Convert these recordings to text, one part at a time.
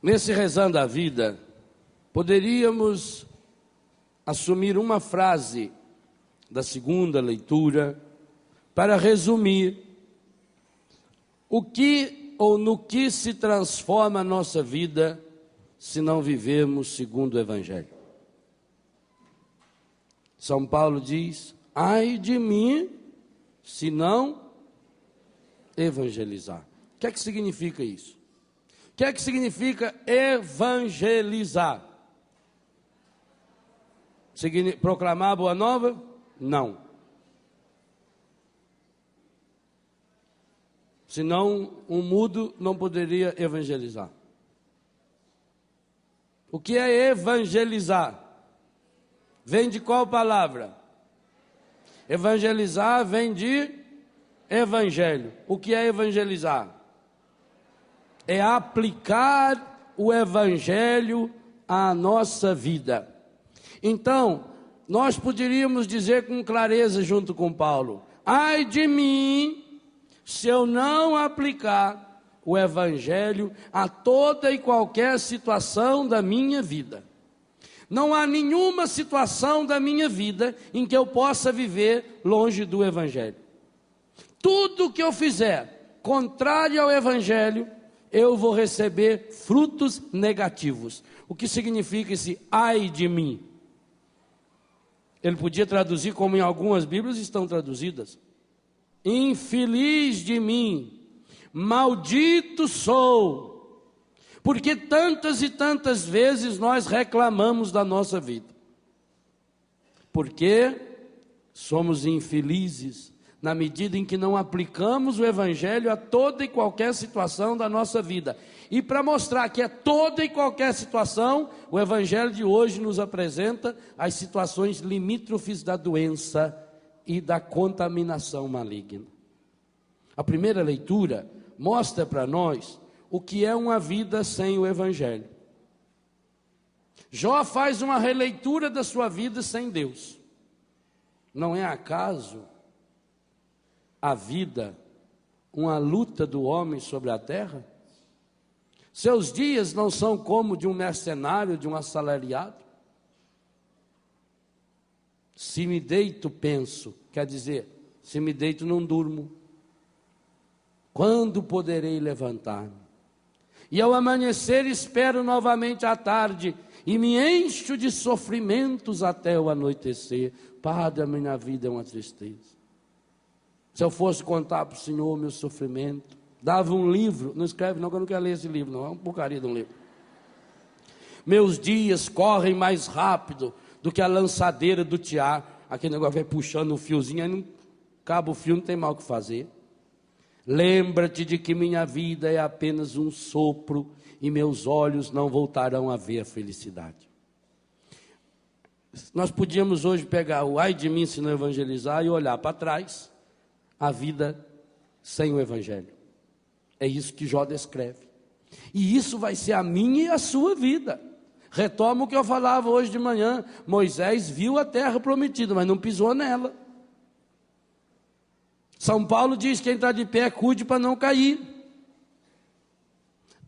Nesse Rezando a Vida, poderíamos assumir uma frase da segunda leitura para resumir o que ou no que se transforma a nossa vida se não vivemos segundo o Evangelho. São Paulo diz: ai de mim se não evangelizar. O que é que significa isso? O que é que significa evangelizar? Proclamar a boa nova? Não. Senão um mudo não poderia evangelizar. O que é evangelizar? Vem de qual palavra? Evangelizar vem de evangelho. O que é evangelizar? É aplicar o evangelho à nossa vida. Então, nós poderíamos dizer com clareza junto com Paulo: ai de mim se eu não aplicar o evangelho a toda e qualquer situação da minha vida. Não há nenhuma situação da minha vida em que eu possa viver longe do evangelho. Tudo que eu fizer contrário ao evangelho, eu vou receber frutos negativos. O que significa esse ai de mim? Ele podia traduzir como em algumas Bíblias estão traduzidas: infeliz de mim, maldito sou, porque tantas e tantas vezes nós reclamamos da nossa vida, porque somos infelizes na medida em que não aplicamos o evangelho a toda e qualquer situação da nossa vida. E para mostrar que é toda e qualquer situação, o evangelho de hoje nos apresenta as situações limítrofes da doença e da contaminação maligna. A primeira leitura mostra para nós o que é uma vida sem o evangelho. Jó faz uma releitura da sua vida sem Deus. Não é acaso a vida uma luta do homem sobre a terra? Seus dias não são como de um mercenário, de um assalariado? Se me deito, penso, quer dizer, se me deito, não durmo. Quando poderei levantar-me? E ao amanhecer espero novamente à tarde, e me encho de sofrimentos até o anoitecer. Padre, a minha vida é uma tristeza. Se eu fosse contar para o Senhor o meu sofrimento, dava um livro, não escreve não, que eu não quero ler esse livro não, é uma porcaria de um livro. Meus dias correm mais rápido do que a lançadeira do tiar, aquele negócio vai puxando um fiozinho, aí não acaba o fio, não tem mal o que fazer. Lembra-te de que minha vida é apenas um sopro, e meus olhos não voltarão a ver a felicidade. Nós podíamos hoje pegar o ai de mim se não evangelizar e olhar para trás a vida sem o evangelho. É isso que Jó descreve. E isso vai ser a minha e a sua vida. Retomo o que eu falava hoje de manhã. Moisés viu a terra prometida, mas não pisou nela. São Paulo diz: quem está de pé, cuide para não cair.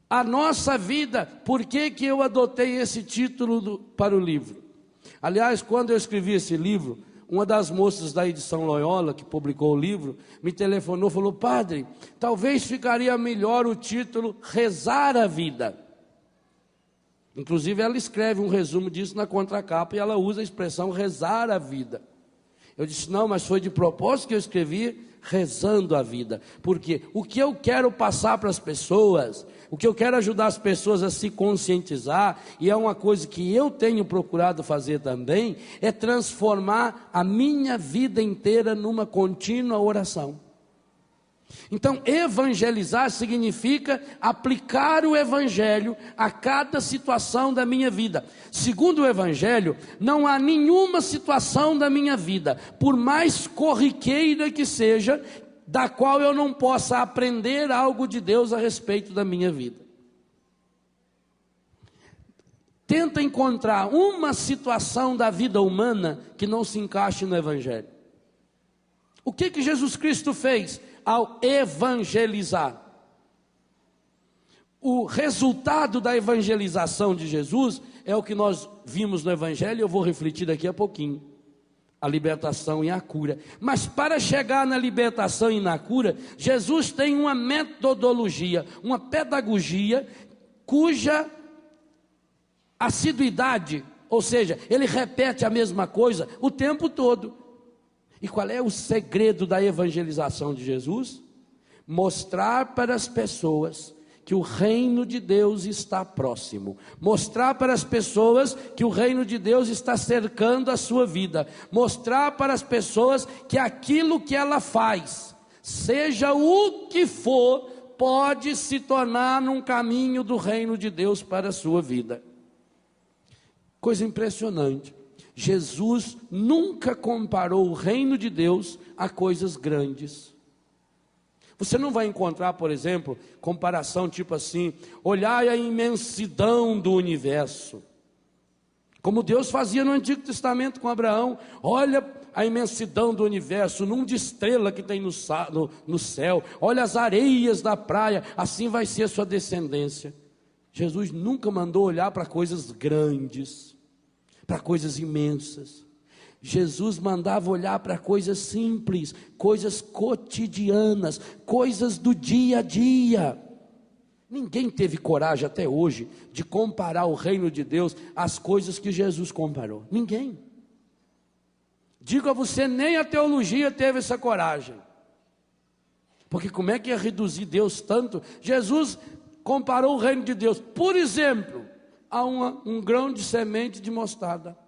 A nossa vida, por que eu adotei esse título para o livro? Aliás, quando eu escrevi esse livro, uma das moças da edição Loyola, que publicou o livro, me telefonou e falou: padre, talvez ficaria melhor o título Rezar a Vida. Inclusive ela escreve um resumo disso na contracapa e ela usa a expressão rezar a vida. Eu disse: não, mas foi de propósito que eu escrevi Rezando a Vida, porque o que eu quero passar para as pessoas, o que eu quero ajudar as pessoas a se conscientizar, e é uma coisa que eu tenho procurado fazer também, é transformar a minha vida inteira numa contínua oração. Então, evangelizar significa aplicar o evangelho a cada situação da minha vida. Segundo o evangelho, não há nenhuma situação da minha vida, por mais corriqueira que seja, da qual eu não possa aprender algo de Deus a respeito da minha vida. Tenta encontrar uma situação da vida humana que não se encaixe no evangelho. O que Jesus Cristo fez ao evangelizar? O resultado da evangelização de Jesus é o que nós vimos no Evangelho, eu vou refletir daqui a pouquinho. A libertação e a cura. Mas para chegar na libertação e na cura, Jesus tem uma metodologia, uma pedagogia, cuja assiduidade, ou seja, ele repete a mesma coisa o tempo todo. E qual é o segredo da evangelização de Jesus? Mostrar para as pessoas que o reino de Deus está próximo, mostrar para as pessoas que o reino de Deus está cercando a sua vida, mostrar para as pessoas que aquilo que ela faz, seja o que for, pode se tornar num caminho do reino de Deus para a sua vida. Coisa impressionante, Jesus nunca comparou o reino de Deus a coisas grandes. Você não vai encontrar, por exemplo, comparação tipo assim: olhai a imensidão do universo, como Deus fazia no Antigo Testamento com Abraão. Olha a imensidão do universo, número de estrela que tem no céu, olha as areias da praia, assim vai ser a sua descendência. Jesus nunca mandou olhar para coisas grandes, para coisas imensas. Jesus mandava olhar para coisas simples, coisas cotidianas, coisas do dia a dia. Ninguém teve coragem até hoje de comparar o reino de Deus às coisas que Jesus comparou. Ninguém. Digo a você, nem a teologia teve essa coragem. Porque como é que ia reduzir Deus tanto? Jesus comparou o reino de Deus, por exemplo, a um grão de semente de mostarda.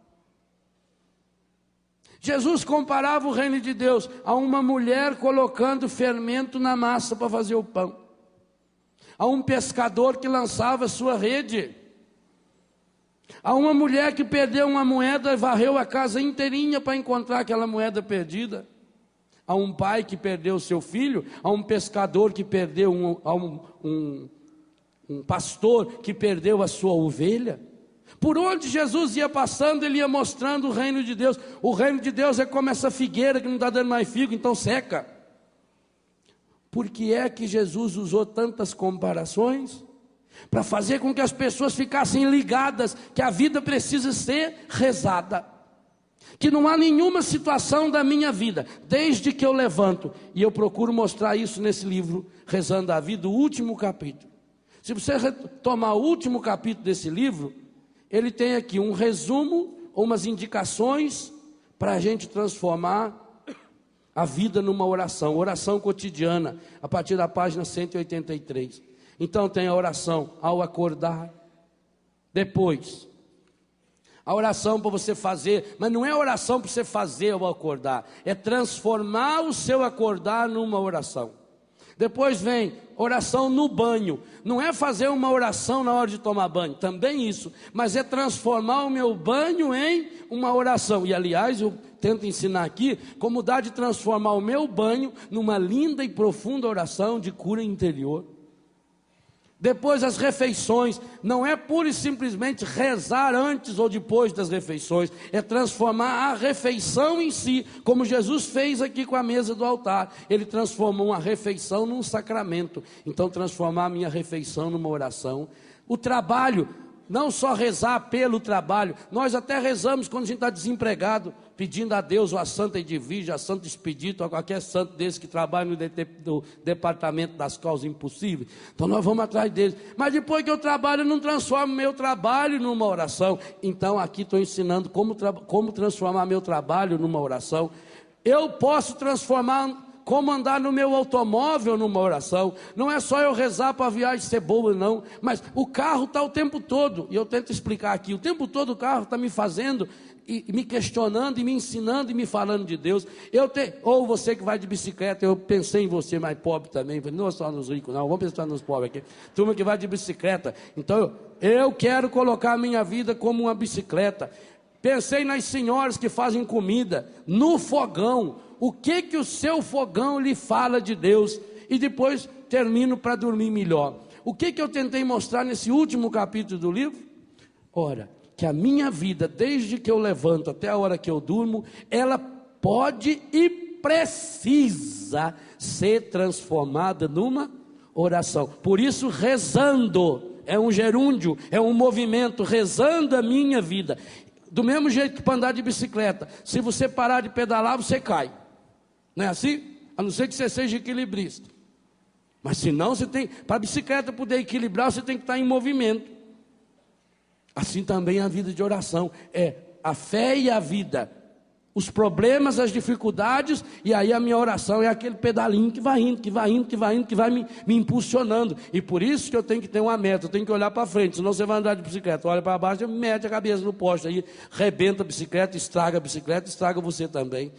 Jesus comparava o reino de Deus a uma mulher colocando fermento na massa para fazer o pão, a um pescador que lançava sua rede, a uma mulher que perdeu uma moeda e varreu a casa inteirinha para encontrar aquela moeda perdida, a um pai que perdeu seu filho, a um pescador que perdeu um pastor que perdeu a sua ovelha. Por onde Jesus ia passando, ele ia mostrando o reino de Deus. O reino de Deus é como essa figueira que não está dando mais figo, então seca. Por que é que Jesus usou tantas comparações? Para fazer com que as pessoas ficassem ligadas que a vida precisa ser rezada, que não há nenhuma situação da minha vida, desde que eu levanto, e eu procuro mostrar isso nesse livro, Rezando a Vida, o último capítulo. Se você tomar o último capítulo desse livro, ele tem aqui um resumo, umas indicações para a gente transformar a vida numa oração cotidiana, a partir da página 183. Então tem a oração ao acordar, depois a oração para você fazer, mas não é oração para você fazer ao acordar, é transformar o seu acordar numa oração. Depois vem oração no banho, não é fazer uma oração na hora de tomar banho, também isso, mas é transformar o meu banho em uma oração. E aliás, eu tento ensinar aqui como dá de transformar o meu banho numa linda e profunda oração de cura interior. Depois as refeições, não é pura e simplesmente rezar antes ou depois das refeições, é transformar a refeição em si, como Jesus fez aqui com a mesa do altar. Ele transformou uma refeição num sacramento, então transformar a minha refeição numa oração. O trabalho, não só rezar pelo trabalho, nós até rezamos quando a gente está desempregado, pedindo a Deus, ou a Santa Edvige, a Santo Expedito, ou qualquer santo desse que trabalha no departamento das causas impossíveis. Então nós vamos atrás deles. Mas depois que eu trabalho, eu não transformo meu trabalho numa oração. Então aqui estou ensinando como transformar meu trabalho numa oração. Eu posso transformar como andar no meu automóvel numa oração. Não é só eu rezar para a viagem ser boa, não, mas o carro está o tempo todo, e eu tento explicar aqui, o tempo todo o carro está me fazendo, e me questionando, e me ensinando, e me falando de Deus. Ou você que vai de bicicleta, eu pensei em você mais pobre também, não só nos ricos não, vamos pensar nos pobres aqui, turma que vai de bicicleta. Então eu quero colocar a minha vida como uma bicicleta. Pensei nas senhoras que fazem comida no fogão. O que o seu fogão lhe fala de Deus? E depois termino para dormir melhor. O que eu tentei mostrar nesse último capítulo do livro? Ora, que a minha vida, desde que eu levanto até a hora que eu durmo, ela pode e precisa ser transformada numa oração. Por isso, rezando, é um gerúndio, é um movimento, rezando a minha vida. Do mesmo jeito que para andar de bicicleta, se você parar de pedalar, você cai. Não é assim? A não ser que você seja equilibrista. Mas se não, você tem, para a bicicleta poder equilibrar, você tem que estar em movimento. Assim também a vida de oração, é a fé e a vida, os problemas, as dificuldades, e aí a minha oração é aquele pedalinho que vai indo, que vai indo, que vai indo, que vai me impulsionando. E por isso que eu tenho que ter uma meta, eu tenho que olhar para frente, senão você vai andar de bicicleta, olha para baixo, mete a cabeça no poste, aí rebenta a bicicleta, estraga você também.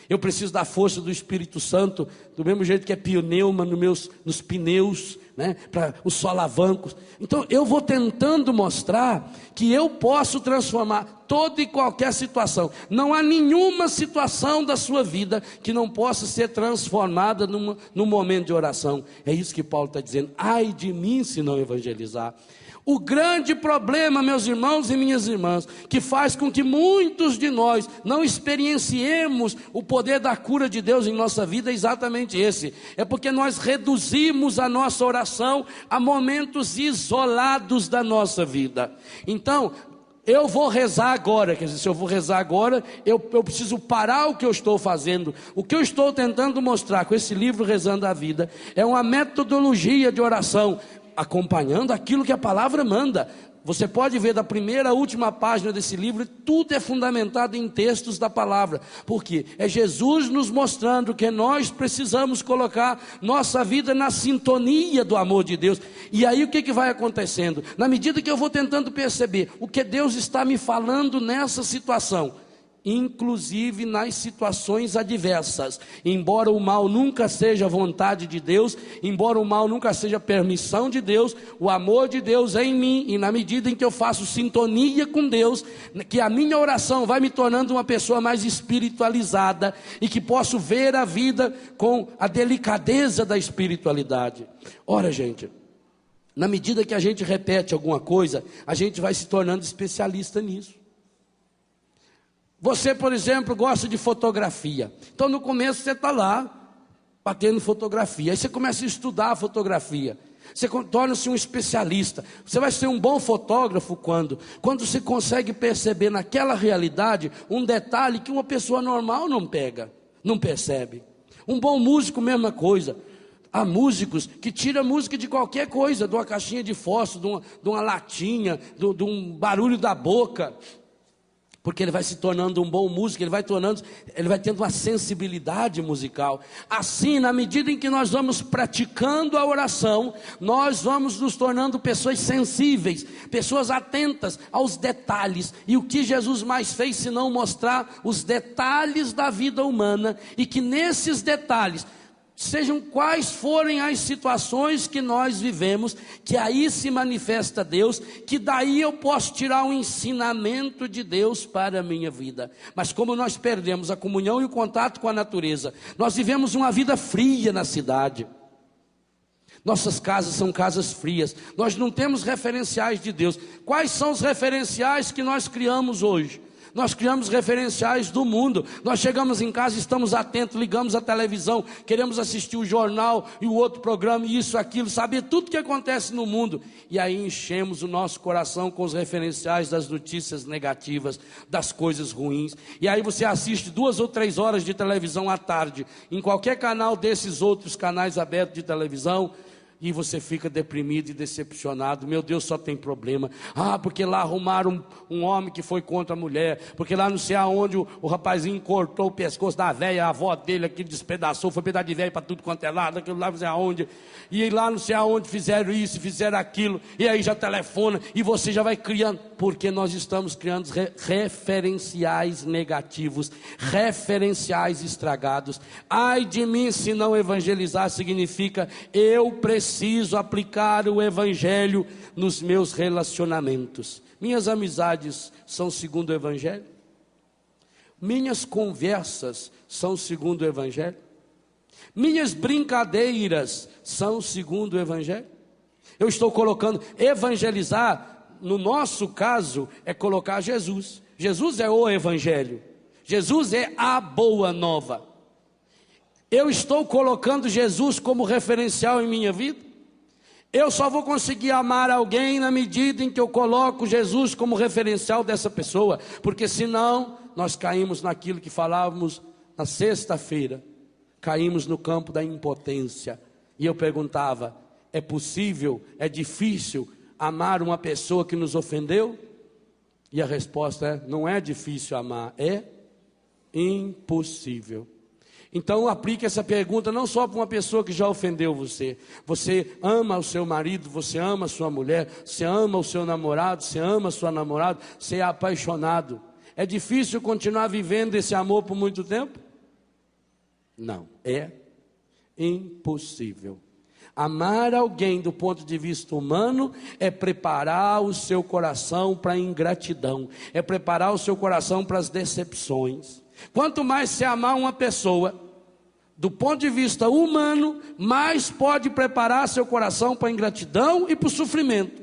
Eu preciso da força do Espírito Santo, do mesmo jeito que é pneuma nos pneus, né, para os solavancos. Então eu vou tentando mostrar que eu posso transformar toda e qualquer situação. Não há nenhuma situação da sua vida que não possa ser transformada num momento de oração. É isso que Paulo está dizendo. Ai de mim se não evangelizar. O grande problema, meus irmãos e minhas irmãs, que faz com que muitos de nós não experienciemos o poder da cura de Deus em nossa vida é exatamente esse. É porque nós reduzimos a nossa oração a momentos isolados da nossa vida. Então, eu vou rezar agora, quer dizer, se eu vou rezar agora, eu preciso parar o que eu estou fazendo. O que eu estou tentando mostrar com esse livro Rezando a Vida é uma metodologia de oração, acompanhando aquilo que a palavra manda. Você pode ver da primeira à última página desse livro, tudo é fundamentado em textos da palavra. Por quê? É Jesus nos mostrando que nós precisamos colocar nossa vida na sintonia do amor de Deus. E aí o que vai acontecendo? Na medida que eu vou tentando perceber o que Deus está me falando nessa situação, inclusive nas situações adversas, embora o mal nunca seja vontade de Deus, embora o mal nunca seja permissão de Deus, o amor de Deus é em mim, e na medida em que eu faço sintonia com Deus, que a minha oração vai me tornando uma pessoa mais espiritualizada, e que posso ver a vida com a delicadeza da espiritualidade. Ora, gente, na medida que a gente repete alguma coisa, a gente vai se tornando especialista nisso. Você, por exemplo, gosta de fotografia. Então, no começo, você está lá, batendo fotografia. Aí você começa a estudar a fotografia. Você torna-se um especialista. Você vai ser um bom fotógrafo quando você consegue perceber naquela realidade um detalhe que uma pessoa normal não pega, não percebe. Um bom músico, mesma coisa. Há músicos que tiram música de qualquer coisa, de uma caixinha de fósforo, de uma latinha, de um barulho da boca. Porque ele vai se tornando um bom músico, ele vai tendo uma sensibilidade musical. Assim, na medida em que nós vamos praticando a oração, nós vamos nos tornando pessoas sensíveis, pessoas atentas aos detalhes. E o que Jesus mais fez senão mostrar os detalhes da vida humana, e que nesses detalhes, sejam quais forem as situações que nós vivemos, que aí se manifesta Deus, que daí eu posso tirar um ensinamento de Deus para a minha vida. Mas como nós perdemos a comunhão e o contato com a natureza, nós vivemos uma vida fria na cidade. Nossas casas são casas frias, nós não temos referenciais de Deus. Quais são os referenciais que nós criamos hoje? Nós criamos referenciais do mundo. Nós chegamos em casa, estamos atentos, ligamos a televisão, queremos assistir o jornal e o outro programa, e isso, aquilo, saber tudo que acontece no mundo. E aí enchemos o nosso coração com os referenciais das notícias negativas, das coisas ruins. E aí você assiste 2 ou 3 horas de televisão à tarde, em qualquer canal desses outros canais abertos de televisão, e você fica deprimido e decepcionado. Meu Deus, só tem problema. Porque lá arrumaram um homem que foi contra a mulher. Porque lá não sei aonde o rapazinho cortou o pescoço da velha, a avó dele aqui despedaçou, foi pedaço de velho para tudo quanto é lado, aquilo lá não sei aonde. E lá não sei aonde fizeram isso, fizeram aquilo. E aí já telefona e você já vai criando. Porque nós estamos criando referenciais negativos, referenciais estragados. Ai de mim se não evangelizar, significa eu preciso aplicar o evangelho nos meus relacionamentos. Minhas amizades são segundo o evangelho? Minhas conversas são segundo o evangelho? Minhas brincadeiras são segundo o evangelho? Eu estou colocando, evangelizar, no nosso caso, é colocar Jesus. Jesus é o evangelho. Jesus é a boa nova. Eu estou colocando Jesus como referencial em minha vida? Eu só vou conseguir amar alguém na medida em que eu coloco Jesus como referencial dessa pessoa, porque senão nós caímos naquilo que falávamos na sexta-feira, caímos no campo da impotência. E eu perguntava: é possível, é difícil amar uma pessoa que nos ofendeu? E a resposta é: não é difícil amar, é impossível. Então aplique essa pergunta não só para uma pessoa que já ofendeu você. Você ama o seu marido, você ama a sua mulher, você ama o seu namorado, você ama a sua namorada, você é apaixonado. É difícil continuar vivendo esse amor por muito tempo? Não, é impossível. Amar alguém do ponto de vista humano é preparar o seu coração para a ingratidão, é preparar o seu coração para as decepções. Quanto mais você amar uma pessoa do ponto de vista humano, mais pode preparar seu coração para a ingratidão e para o sofrimento.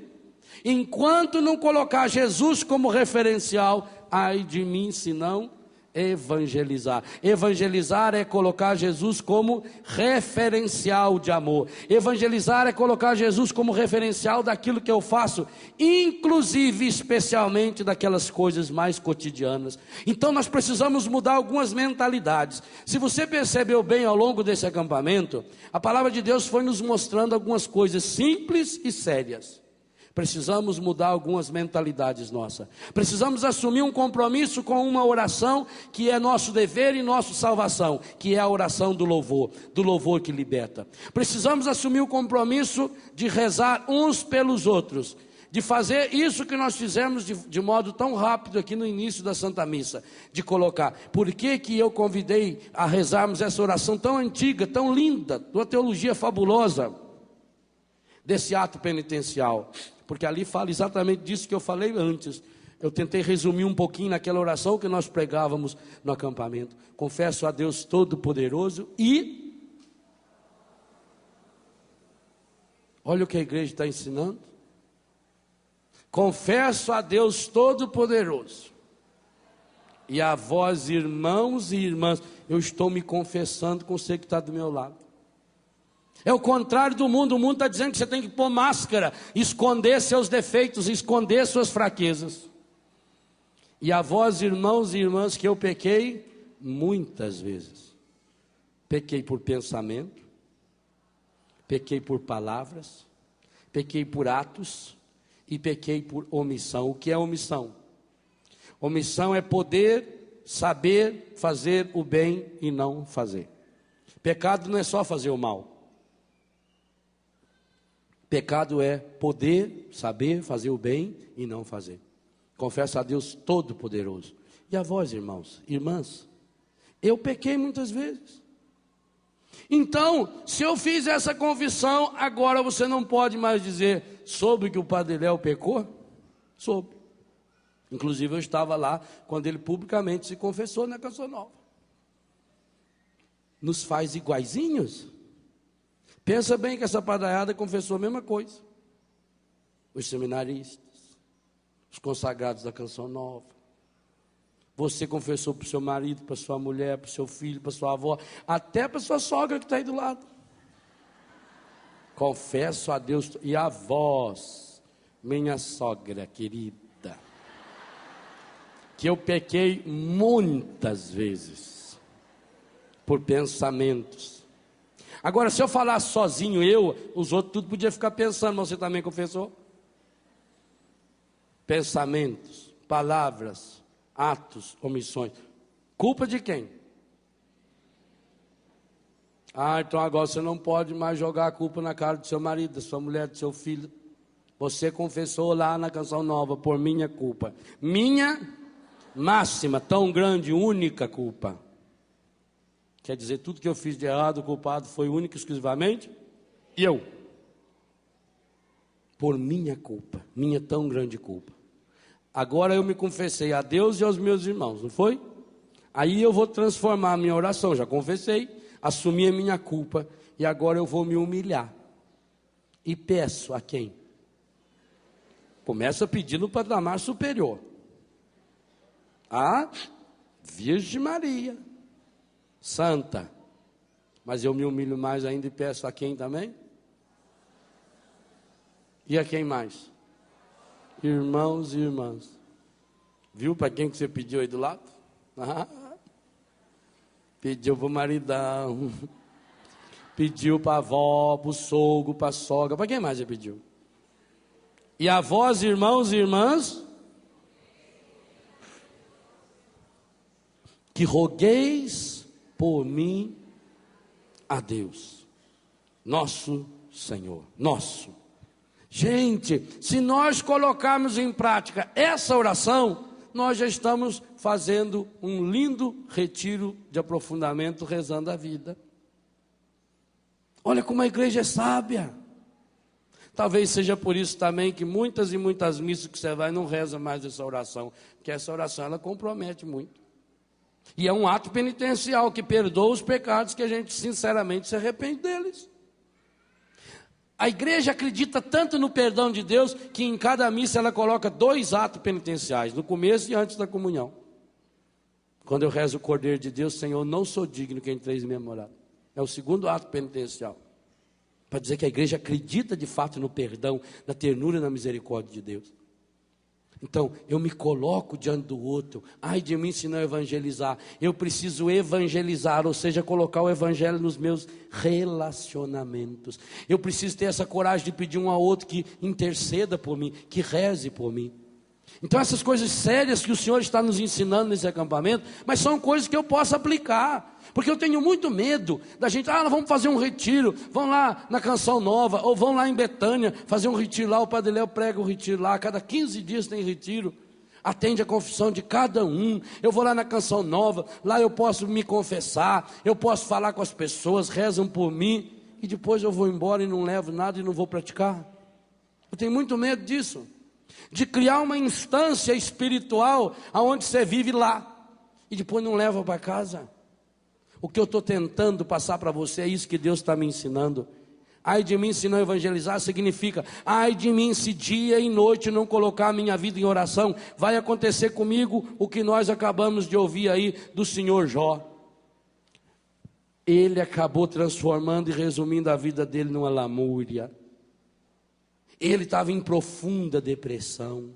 Enquanto não colocar Jesus como referencial, ai de mim se não evangelizar. Evangelizar é colocar Jesus como referencial de amor. Evangelizar é colocar Jesus como referencial daquilo que eu faço, inclusive, especialmente daquelas coisas mais cotidianas. Então nós precisamos mudar algumas mentalidades. Se você percebeu bem ao longo desse acampamento, a palavra de Deus foi nos mostrando algumas coisas simples e sérias. Precisamos mudar algumas mentalidades nossas. Precisamos assumir um compromisso com uma oração que é nosso dever e nossa salvação, que é a oração do louvor que liberta. Precisamos assumir o compromisso de rezar uns pelos outros, de fazer isso que nós fizemos de modo tão rápido aqui no início da Santa Missa, de colocar. Por que eu convidei a rezarmos essa oração tão antiga, tão linda, de uma teologia fabulosa, desse ato penitencial? Porque ali fala exatamente disso que eu falei antes. Eu tentei resumir um pouquinho naquela oração que nós pregávamos no acampamento. Confesso a Deus Todo-Poderoso e... olha o que a igreja está ensinando. Confesso a Deus Todo-Poderoso e a vós, irmãos e irmãs. Eu estou me confessando com você que está do meu lado. É o contrário do mundo. O mundo está dizendo que você tem que pôr máscara, esconder seus defeitos, esconder suas fraquezas. E a vós, irmãos e irmãs, que eu pequei muitas vezes. Pequei por pensamento, pequei por palavras, pequei por atos e pequei por omissão. O que é omissão? Omissão é poder, saber fazer o bem e não fazer. Pecado não é só fazer o mal. Pecado é poder, saber fazer o bem e não fazer. Confesso a Deus Todo-Poderoso. E a vós, irmãos, irmãs, eu pequei muitas vezes. Então, se eu fiz essa confissão, agora você não pode mais dizer: soube que o Padre Léo pecou? Soube. Inclusive eu estava lá quando ele publicamente se confessou na Canção Nova. Nos faz iguaizinhos? Pensa bem que essa padaiada confessou a mesma coisa. Os seminaristas, os consagrados da Canção Nova. Você confessou para o seu marido, para sua mulher, para o seu filho, para sua avó, até para sua sogra que está aí do lado. Confesso a Deus. E a vós, minha sogra querida, que eu pequei muitas vezes por pensamentos. Agora, se eu falasse sozinho, os outros tudo podia ficar pensando, mas você também confessou? Pensamentos, palavras, atos, omissões. Culpa de quem? Então agora você não pode mais jogar a culpa na cara do seu marido, da sua mulher, do seu filho. Você confessou lá na Canção Nova, por minha culpa. Minha máxima, tão grande, única culpa. Quer dizer, tudo que eu fiz de errado, o culpado foi único e exclusivamente eu. Por minha culpa, minha tão grande culpa. Agora eu me confessei a Deus e aos meus irmãos, não foi? Aí eu vou transformar a minha oração, já confessei, assumi a minha culpa e agora eu vou me humilhar. E peço a quem? Começa pedindo para patamar superior. A Virgem Maria. Santa, mas eu me humilho mais ainda e peço a quem também? E a quem mais? Irmãos e irmãs. Viu para quem que você pediu aí do lado? Pediu para o maridão. Pediu para a avó, para o sogro, para a sogra. Para quem mais você pediu? E avós, irmãos e irmãs, que rogueis por mim a Deus, nosso Senhor, nosso. Gente, se nós colocarmos em prática essa oração, nós já estamos fazendo um lindo retiro de aprofundamento, rezando a vida. Olha como a igreja é sábia. Talvez seja por isso também que muitas e muitas missas que você vai não reza mais essa oração, porque essa oração ela compromete muito. E é um ato penitencial que perdoa os pecados que a gente sinceramente se arrepende deles. A igreja acredita tanto no perdão de Deus que em cada missa ela coloca 2 atos penitenciais, no começo e antes da comunhão. Quando eu rezo o Cordeiro de Deus, Senhor, não sou digno que entreis em minha morada. É o segundo ato penitencial. Para dizer que a igreja acredita de fato no perdão, na ternura e na misericórdia de Deus. Então, eu me coloco diante do outro. Ai de mim se não evangelizar. Eu preciso evangelizar, ou seja, colocar o evangelho nos meus relacionamentos. Eu preciso ter essa coragem de pedir um ao outro que interceda por mim, que reze por mim. Então, essas coisas sérias que o Senhor está nos ensinando nesse acampamento, mas são coisas que eu posso aplicar. Porque eu tenho muito medo da gente, nós vamos fazer um retiro, vão lá na Canção Nova, ou vão lá em Betânia, fazer um retiro lá, o Padre Léo prega o retiro lá, a cada 15 dias tem retiro, atende a confissão de cada um, eu vou lá na Canção Nova, lá eu posso me confessar, eu posso falar com as pessoas, rezam por mim, e depois eu vou embora e não levo nada e não vou praticar. Eu tenho muito medo disso, de criar uma instância espiritual, aonde você vive lá, e depois não leva para casa. O que eu estou tentando passar para você é isso que Deus está me ensinando. Ai de mim se não evangelizar, significa ai de mim se dia e noite não colocar a minha vida em oração. Vai acontecer comigo o que nós acabamos de ouvir aí do senhor Jó. Ele acabou transformando e resumindo a vida dele numa lamúria. Ele estava em profunda depressão.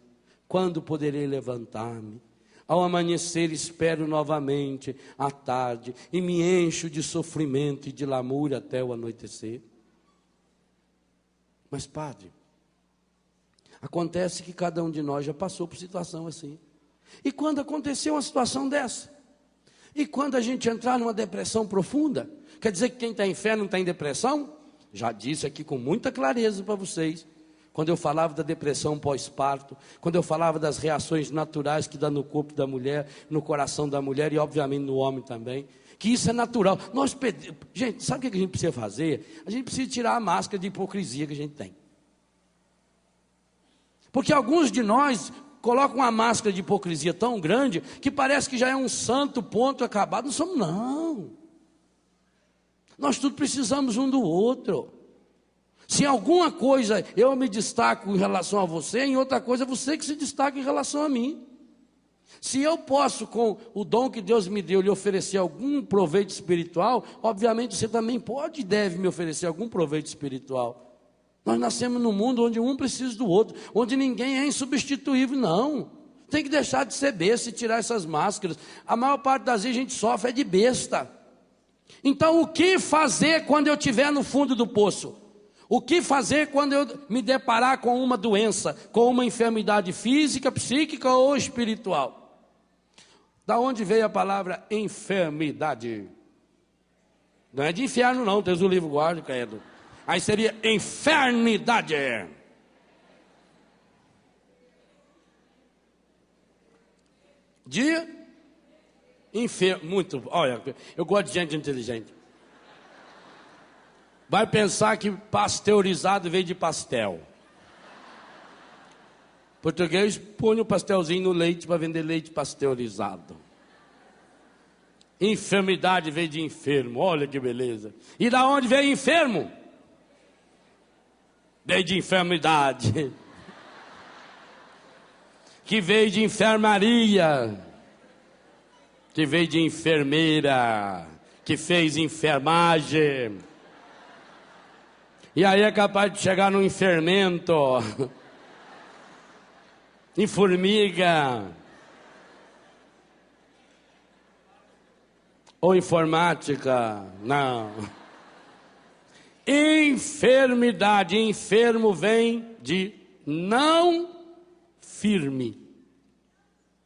Quando poderei levantar-me? Ao amanhecer espero novamente à tarde e me encho de sofrimento e de lamúria até o anoitecer. Mas padre, acontece que cada um de nós já passou por situação assim. E quando aconteceu uma situação dessa? E quando a gente entrar numa depressão profunda? Quer dizer que quem está em fé não está em depressão? Já disse aqui com muita clareza para vocês. Quando eu falava da depressão pós-parto, quando eu falava das reações naturais que dá no corpo da mulher, no coração da mulher e obviamente no homem também, que isso é natural. Gente, sabe o que a gente precisa fazer? A gente precisa tirar a máscara de hipocrisia que a gente tem. Porque alguns de nós colocam uma máscara de hipocrisia tão grande que parece que já é um santo ponto acabado. Não somos, não. Nós tudo precisamos um do outro. Se em alguma coisa eu me destaco em relação a você, em outra coisa é você que se destaca em relação a mim. Se eu posso, com o dom que Deus me deu, lhe oferecer algum proveito espiritual, obviamente você também pode e deve me oferecer algum proveito espiritual. Nós nascemos num mundo onde um precisa do outro, onde ninguém é insubstituível, não. Tem que deixar de ser besta e tirar essas máscaras. A maior parte das vezes a gente sofre é de besta. Então o que fazer quando eu estiver no fundo do poço? O que fazer quando eu me deparar com uma doença, com uma enfermidade física, psíquica ou espiritual? Da onde veio a palavra enfermidade? Não é de inferno não, tem o livro guarda, credo. Aí seria infernidade. De enfermo, muito, olha, eu gosto de gente inteligente. Vai pensar que pasteurizado veio de pastel. Português põe o pastelzinho no leite para vender leite pasteurizado. Enfermidade veio de enfermo, olha que beleza. E da onde veio enfermo? Veio de enfermidade. Que veio de enfermaria. Que veio de enfermeira. Que fez enfermagem. E aí é capaz de chegar no fermento, em formiga, ou informática. Não. Enfermidade. Enfermo vem de não firme.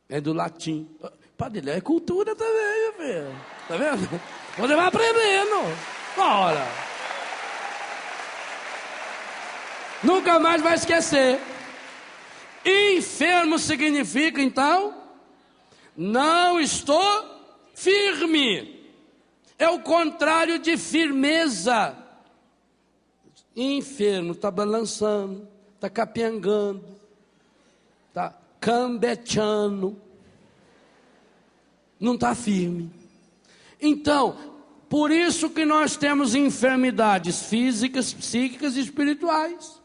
É do latim. Padre, é cultura também, meu filho. Tá vendo? Você vai aprendendo. Ora. Nunca mais vai esquecer. Enfermo significa, então, não estou firme. É o contrário de firmeza. Enfermo, está balançando, está capiangando, está cambeteando, não está firme. Então, por isso que nós temos enfermidades físicas, psíquicas e espirituais.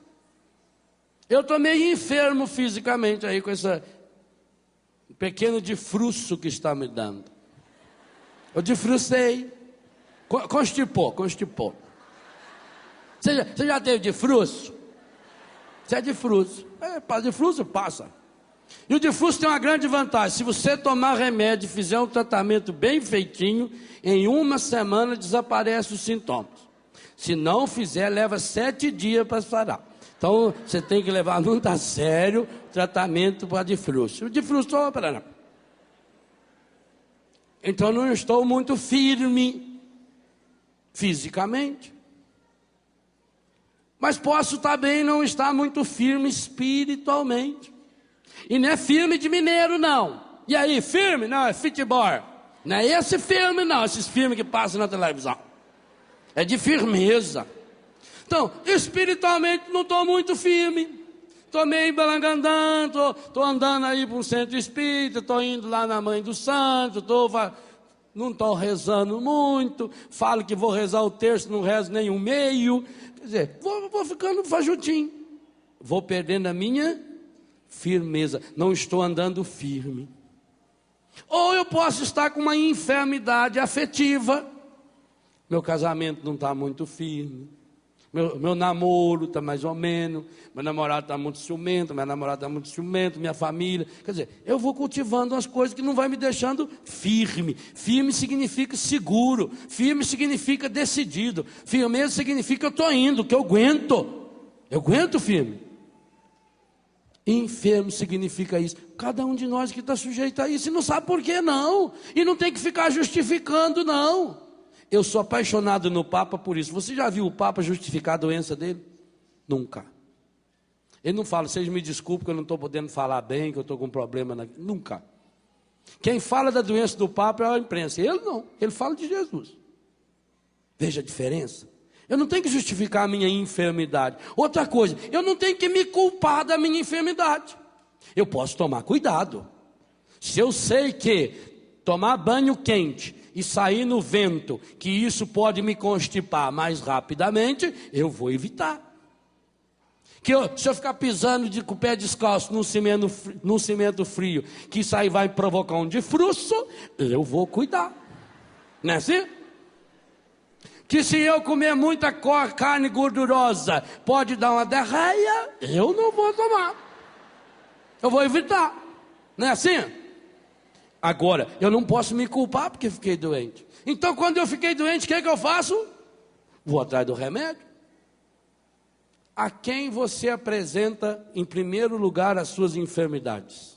Eu estou meio enfermo fisicamente aí com esse pequeno difruço que está me dando. Eu difrucei, constipou. Você já teve difruço? Você é difruço. Difruço passa. E o difruço tem uma grande vantagem. Se você tomar remédio e fizer um tratamento bem feitinho, em uma semana desaparecem os sintomas. Se não fizer, leva 7 dias para sarar. Então, você tem que levar muito a sério o tratamento para difruço. O difruço, então, não estou muito firme fisicamente. Mas posso também não estar muito firme espiritualmente. E não é firme de mineiro, não. E aí, firme? Não, é futebol. Não é esse firme, não. Esses firmes que passam na televisão. É de firmeza. Então, espiritualmente não estou muito firme. Estou meio balangandando, estou andando aí para um centro espírita, estou indo lá na Mãe do Santo, não estou rezando muito, falo que vou rezar o terço, não rezo nem um meio. Quer dizer, vou ficando fajutinho. Vou perdendo a minha firmeza. Não estou andando firme. Ou eu posso estar com uma enfermidade afetiva. Meu casamento não está muito firme. Meu namoro está mais ou menos. Meu namorado está muito ciumento. Minha namorada está muito ciumento. Minha família. Quer dizer, eu vou cultivando umas coisas que não vai me deixando firme. Firme significa seguro. Firme significa decidido. Firmeza significa eu estou indo, que eu aguento. Eu aguento firme. Enfermo significa isso. Cada um de nós que está sujeito a isso e não sabe por que não. E não tem que ficar justificando, não. Eu sou apaixonado no Papa por isso. Você já viu o Papa justificar a doença dele? Nunca. Ele não fala, vocês me desculpem que eu não estou podendo falar bem, que eu estou com um problema. Nunca. Quem fala da doença do Papa é a imprensa. Ele não, ele fala de Jesus. Veja a diferença. Eu não tenho que justificar a minha enfermidade. Outra coisa, eu não tenho que me culpar da minha enfermidade. Eu posso tomar cuidado. Se eu sei que tomar banho quente e sair no vento, que isso pode me constipar mais rapidamente, eu vou evitar. Se eu ficar pisando com o pé descalço num cimento frio, que isso aí vai provocar um difruço, eu vou cuidar. Não é assim? Que se eu comer muita carne gordurosa, pode dar uma diarreia, eu não vou tomar. Eu vou evitar. Não é assim? Agora, eu não posso me culpar porque fiquei doente. Então, quando eu fiquei doente, o que eu faço? Vou atrás do remédio. A quem você apresenta, em primeiro lugar, as suas enfermidades?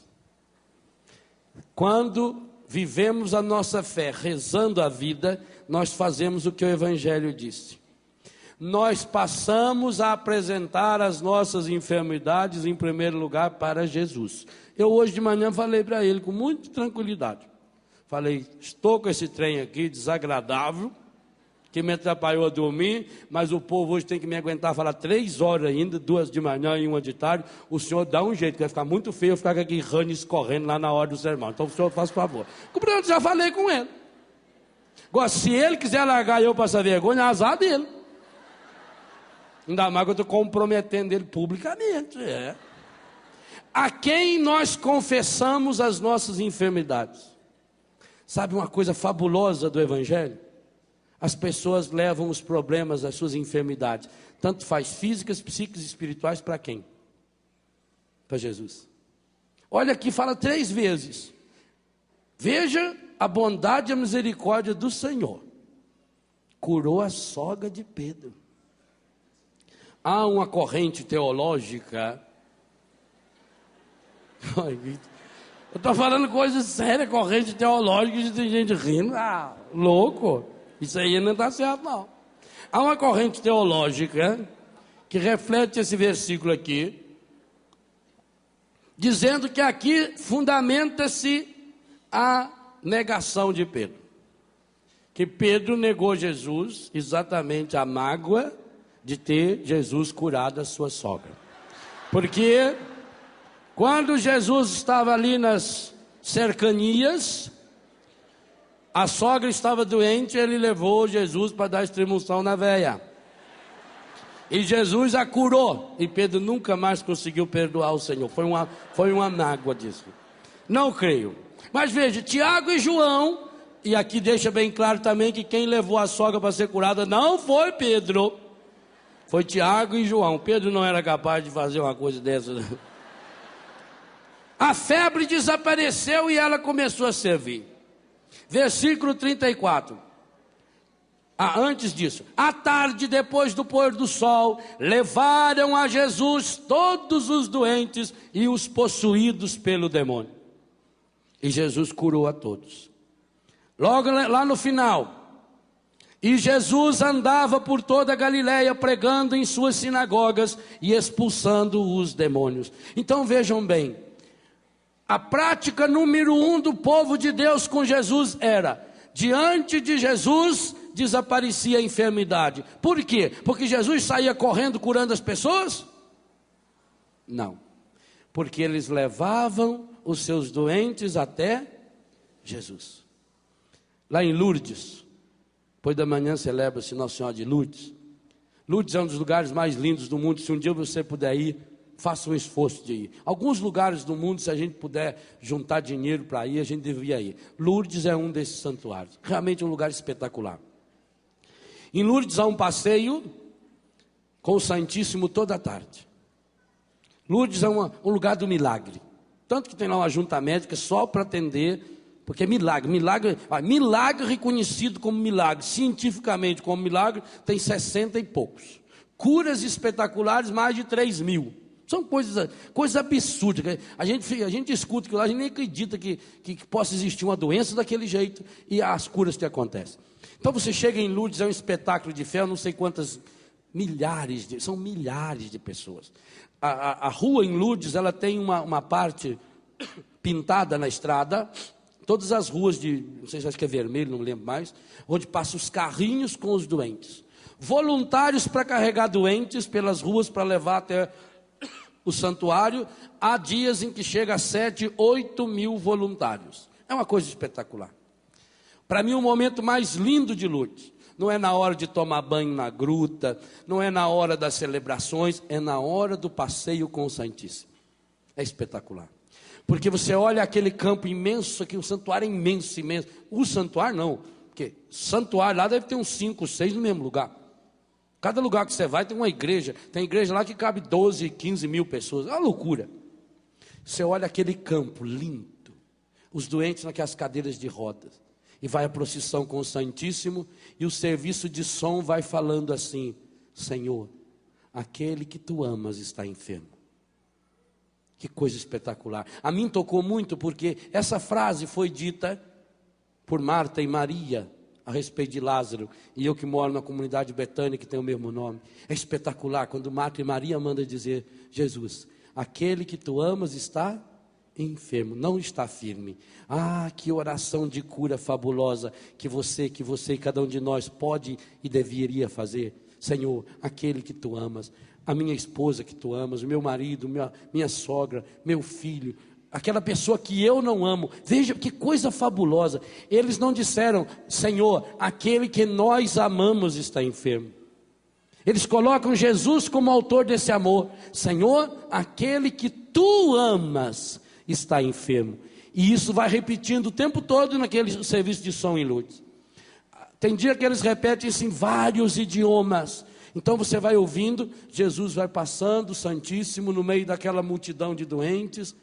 Quando vivemos a nossa fé, rezando a vida, nós fazemos o que o Evangelho disse. Nós passamos a apresentar as nossas enfermidades, em primeiro lugar, para Jesus. Eu hoje de manhã falei para ele com muita tranquilidade. Falei, estou com esse trem aqui desagradável, que me atrapalhou a dormir, mas o povo hoje tem que me aguentar falar 3 horas ainda, 2 de manhã e 1 de tarde. O senhor dá um jeito, que vai ficar muito feio eu ficar com aquele rano escorrendo lá na hora do sermão. Então o senhor faz favor. Eu já falei com ele. Agora, se ele quiser largar eu para essa vergonha, azar dele. Ainda mais que eu estou comprometendo ele publicamente. A quem nós confessamos as nossas enfermidades? Sabe uma coisa fabulosa do Evangelho? as pessoas levam os problemas, as suas enfermidades, tanto faz físicas, psíquicas e espirituais, para quem? Para Jesus. Olha aqui, fala 3 vezes. Veja a bondade e a misericórdia do Senhor. Curou a sogra de Pedro. Há uma corrente teológica. Eu estou falando coisas sérias, corrente teológica, e tem gente rindo. Ah, louco. Isso aí não está certo, não. Há uma corrente teológica que reflete esse versículo aqui, dizendo que aqui fundamenta-se a negação de Pedro. Que Pedro negou Jesus exatamente a mágoa de ter Jesus curado a sua sogra. Porque quando Jesus estava ali nas cercanias, a sogra estava doente, ele levou Jesus para dar extrema-unção na véia. E Jesus a curou. E Pedro nunca mais conseguiu perdoar o Senhor. Foi uma mágoa disso. Não creio. Mas veja, Tiago e João, e aqui deixa bem claro também que quem levou a sogra para ser curada não foi Pedro. Foi Tiago e João. Pedro não era capaz de fazer uma coisa dessa. A febre desapareceu e ela começou a servir. Versículo 34. Antes disso, à tarde, depois do pôr do sol, levaram a Jesus todos os doentes e os possuídos pelo demônio. E Jesus curou a todos. Logo lá no final, e Jesus andava por toda a Galileia, pregando em suas sinagogas e expulsando os demônios. Então vejam bem, a prática número 1 do povo de Deus com Jesus era, diante de Jesus desaparecia a enfermidade. Por quê? Porque Jesus saía correndo curando as pessoas? Não. Porque eles levavam os seus doentes até Jesus. Lá em Lourdes, depois da manhã celebra-se Nossa Senhora de Lourdes. Lourdes é um dos lugares mais lindos do mundo. Se um dia você puder ir, faça um esforço de ir. Alguns lugares do mundo, se a gente puder juntar dinheiro para ir, a gente devia ir. Lourdes é um desses santuários. Realmente é um lugar espetacular. Em Lourdes há um passeio com o Santíssimo toda a tarde. Lourdes é um lugar do milagre. Tanto que tem lá uma junta médica só para atender, porque é milagre. Milagre reconhecido como milagre, cientificamente como milagre, tem 60 e poucos. Curas espetaculares, mais de 3.000. São coisas absurdas. A gente escuta que lá, a gente nem acredita que possa existir uma doença daquele jeito e as curas que acontecem. Então você chega em Lourdes, é um espetáculo de fé, eu não sei quantas são milhares de pessoas. A rua em Lourdes, ela tem uma parte pintada na estrada, todas as ruas não sei se acho que é vermelho, não me lembro mais, onde passam os carrinhos com os doentes. Voluntários para carregar doentes pelas ruas para levar até o santuário. Há dias em que chega a 7, 8 mil voluntários. É uma coisa espetacular. Para mim, o momento mais lindo de Lourdes não é na hora de tomar banho na gruta, não é na hora das celebrações, é na hora do passeio com o Santíssimo. É espetacular. Porque você olha aquele campo imenso, aqui o santuário é imenso, imenso. O santuário não, porque santuário lá deve ter uns 5, 6 no mesmo lugar. Cada lugar que você vai tem uma igreja. Tem igreja lá que cabe 12, 15 mil pessoas. É uma loucura. Você olha aquele campo lindo, os doentes naquelas cadeiras de rodas, e vai a procissão com o Santíssimo, e o serviço de som vai falando assim: Senhor, aquele que tu amas está enfermo. Que coisa espetacular. A mim tocou muito porque essa frase foi dita por Marta e Maria a respeito de Lázaro, e eu que moro na comunidade de Betânia, que tem o mesmo nome. É espetacular quando Marta e Maria mandam dizer: Jesus, aquele que tu amas está enfermo, não está firme. Ah, que oração de cura fabulosa que você e cada um de nós pode e deveria fazer. Senhor, aquele que tu amas, a minha esposa que tu amas, o meu marido, minha sogra, meu filho, aquela pessoa que eu não amo. Veja que coisa fabulosa. Eles não disseram: Senhor, aquele que nós amamos está enfermo. Eles colocam Jesus como autor desse amor. Senhor, aquele que tu amas está enfermo. E isso vai repetindo o tempo todo naquele serviço de som em Lourdes. Tem dia que eles repetem isso em vários idiomas. Então você vai ouvindo, Jesus vai passando, Santíssimo, no meio daquela multidão de doentes,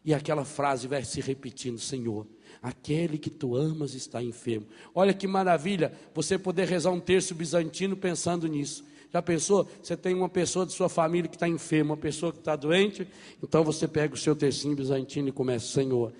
e aquela frase vai se repetindo: Senhor, aquele que tu amas está enfermo. Olha que maravilha você poder rezar um terço bizantino pensando nisso. Já pensou? Você tem uma pessoa de sua família que está enferma, uma pessoa que está doente, então você pega o seu tercinho bizantino e começa: Senhor,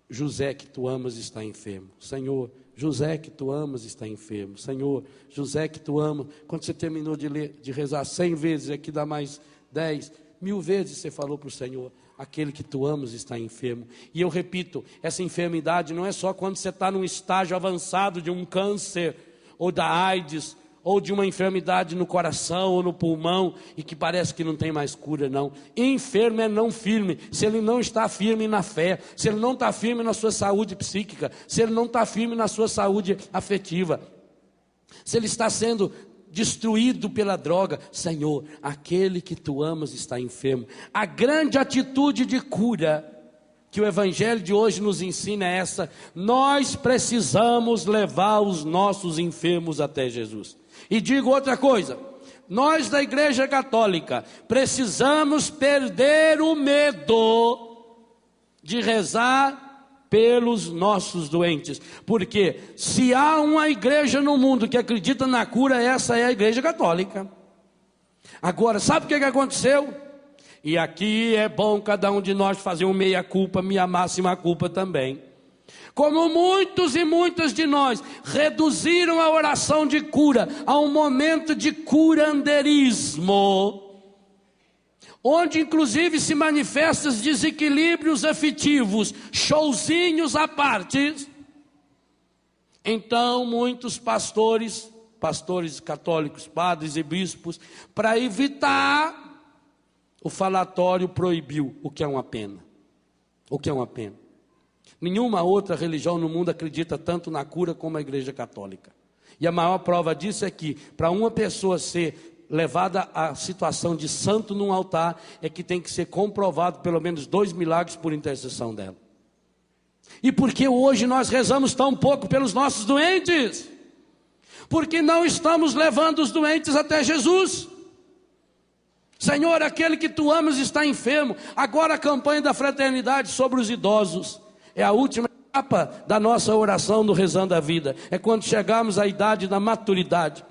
José que tu amas está enfermo. Senhor, José que tu amas está enfermo. Senhor, José que tu amas. Quando você terminou de rezar 100 vezes, aqui dá mais 10, 1000 vezes você falou para o Senhor: aquele que tu amas está enfermo. E eu repito, essa enfermidade não é só quando você está num estágio avançado de um câncer, ou da AIDS, ou de uma enfermidade no coração ou no pulmão, e que parece que não tem mais cura, não. Enfermo é não firme, se ele não está firme na fé, se ele não está firme na sua saúde psíquica, se ele não está firme na sua saúde afetiva, se ele está sendo destruído pela droga. Senhor, aquele que tu amas está enfermo. A grande atitude de cura que o evangelho de hoje nos ensina é essa: nós precisamos levar os nossos enfermos até Jesus. E digo outra coisa, nós da Igreja Católica precisamos perder o medo de rezar pelos nossos doentes, porque se há uma igreja no mundo que acredita na cura, essa é a Igreja Católica. Agora, sabe o que aconteceu? E aqui é bom cada um de nós fazer um meia-culpa, minha máxima culpa também. Como muitos e muitas de nós reduziram a oração de cura a um momento de curandeirismo, onde inclusive se manifestam os desequilíbrios afetivos, showzinhos à parte. Então muitos pastores católicos, padres e bispos, para evitar o falatório, proibiu, o que é uma pena. O que é uma pena. Nenhuma outra religião no mundo acredita tanto na cura como a Igreja Católica. E a maior prova disso é que, para uma pessoa ser levada à situação de santo num altar, é que tem que ser comprovado pelo menos 2 milagres por intercessão dela. E por que hoje nós rezamos tão pouco pelos nossos doentes? Porque não estamos levando os doentes até Jesus. Senhor, aquele que tu amas está enfermo. Agora a campanha da fraternidade sobre os idosos é a última etapa da nossa oração do Rezando a Vida. É quando chegarmos à idade da maturidade.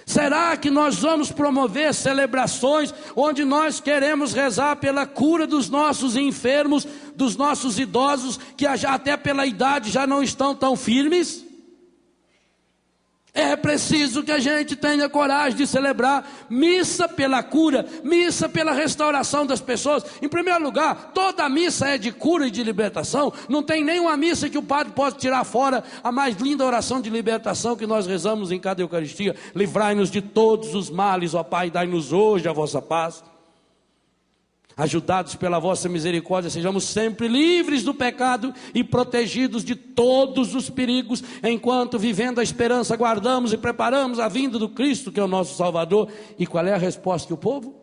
Será que nós vamos promover celebrações onde nós queremos rezar pela cura dos nossos enfermos, dos nossos idosos, que já até pela idade já não estão tão firmes? É preciso que a gente tenha coragem de celebrar missa pela cura, missa pela restauração das pessoas. Em primeiro lugar, toda missa é de cura e de libertação. Não tem nenhuma missa que o padre possa tirar fora a mais linda oração de libertação que nós rezamos em cada Eucaristia: livrai-nos de todos os males, ó Pai, dai-nos hoje a vossa paz. Ajudados pela vossa misericórdia, sejamos sempre livres do pecado e protegidos de todos os perigos, enquanto vivendo a esperança aguardamos e preparamos a vinda do Cristo, que é o nosso Salvador. E qual é a resposta do povo?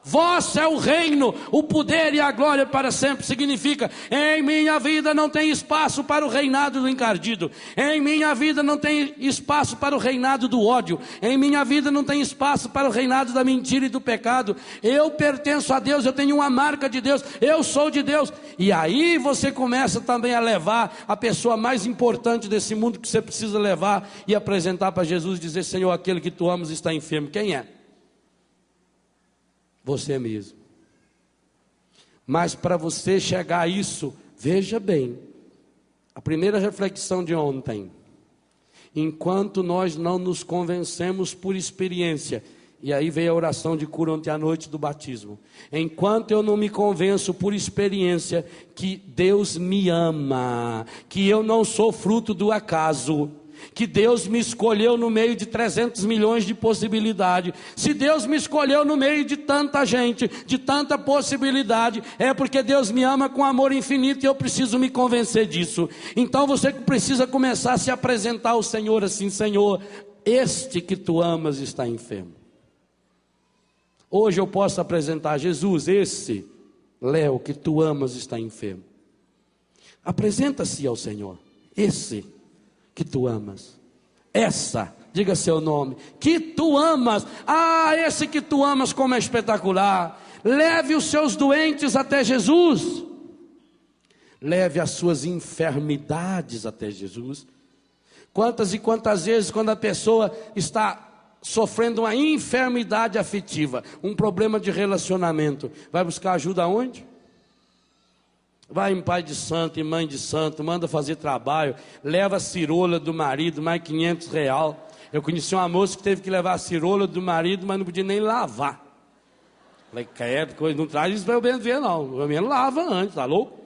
Vosso é o reino, o poder e a glória para sempre. Significa: em minha vida não tem espaço para o reinado do encardido, em minha vida não tem espaço para o reinado do ódio, em minha vida não tem espaço para o reinado da mentira e do pecado. Eu pertenço a Deus, eu tenho uma marca de Deus, eu sou de Deus. E aí você começa também a levar a pessoa mais importante desse mundo que você precisa levar e apresentar para Jesus e dizer: Senhor, aquele que tu amas está enfermo. Quem é? Você mesmo. Mas para você chegar a isso, veja bem, a primeira reflexão de ontem: enquanto nós não nos convencemos por experiência, e aí veio a oração de cura ontem à noite do batismo, enquanto eu não me convenço por experiência que Deus me ama, que eu não sou fruto do acaso, que Deus me escolheu no meio de 300 milhões de possibilidades. Se Deus me escolheu no meio de tanta gente, de tanta possibilidade, é porque Deus me ama com amor infinito, e eu preciso me convencer disso. Então você precisa começar a se apresentar ao Senhor assim: Senhor, este que tu amas está enfermo. Hoje eu posso apresentar a Jesus: esse Léo que tu amas está enfermo. Apresenta-se ao Senhor: esse que tu amas essa, diga seu nome, que tu amas. Ah, esse que tu amas como é espetacular. Leve os seus doentes até Jesus. Leve as suas enfermidades até Jesus. Quantas e quantas vezes, quando a pessoa está sofrendo uma enfermidade afetiva, um problema de relacionamento, vai buscar ajuda aonde? Vai em pai de santo, em mãe de santo, manda fazer trabalho, leva a cirola do marido, mais R$500. Eu conheci uma moça que teve que levar a cirola do marido, mas não podia nem lavar. Falei, quer coisa, não traz isso para eu ver não, pelo menos lava antes, tá louco?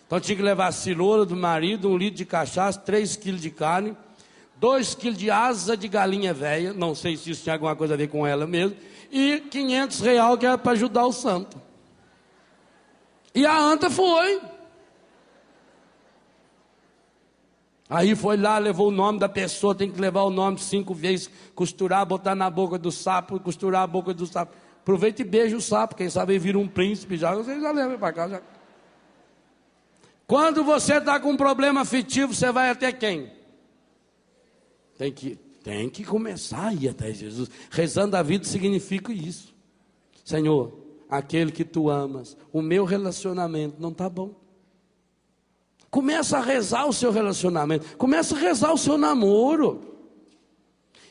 Então tinha que levar a cirola do marido, 1 litro de cachaça, 3 quilos de carne, 2 quilos de asa de galinha velha, não sei se isso tinha alguma coisa a ver com ela mesmo, e R$500 que era para ajudar o santo. E a anta foi. Aí foi lá, levou o nome da pessoa, tem que levar o nome 5 vezes, costurar, botar na boca do sapo, costurar a boca do sapo. Aproveita e beija o sapo, quem sabe ele vira um príncipe já, você já leva para cá. Já. Quando você está com um problema afetivo, você vai até quem? Tem que começar a ir até Jesus. Rezando a vida significa isso. Senhor, aquele que tu amas, o meu relacionamento não está bom. Começa a rezar o seu relacionamento, começa a rezar o seu namoro.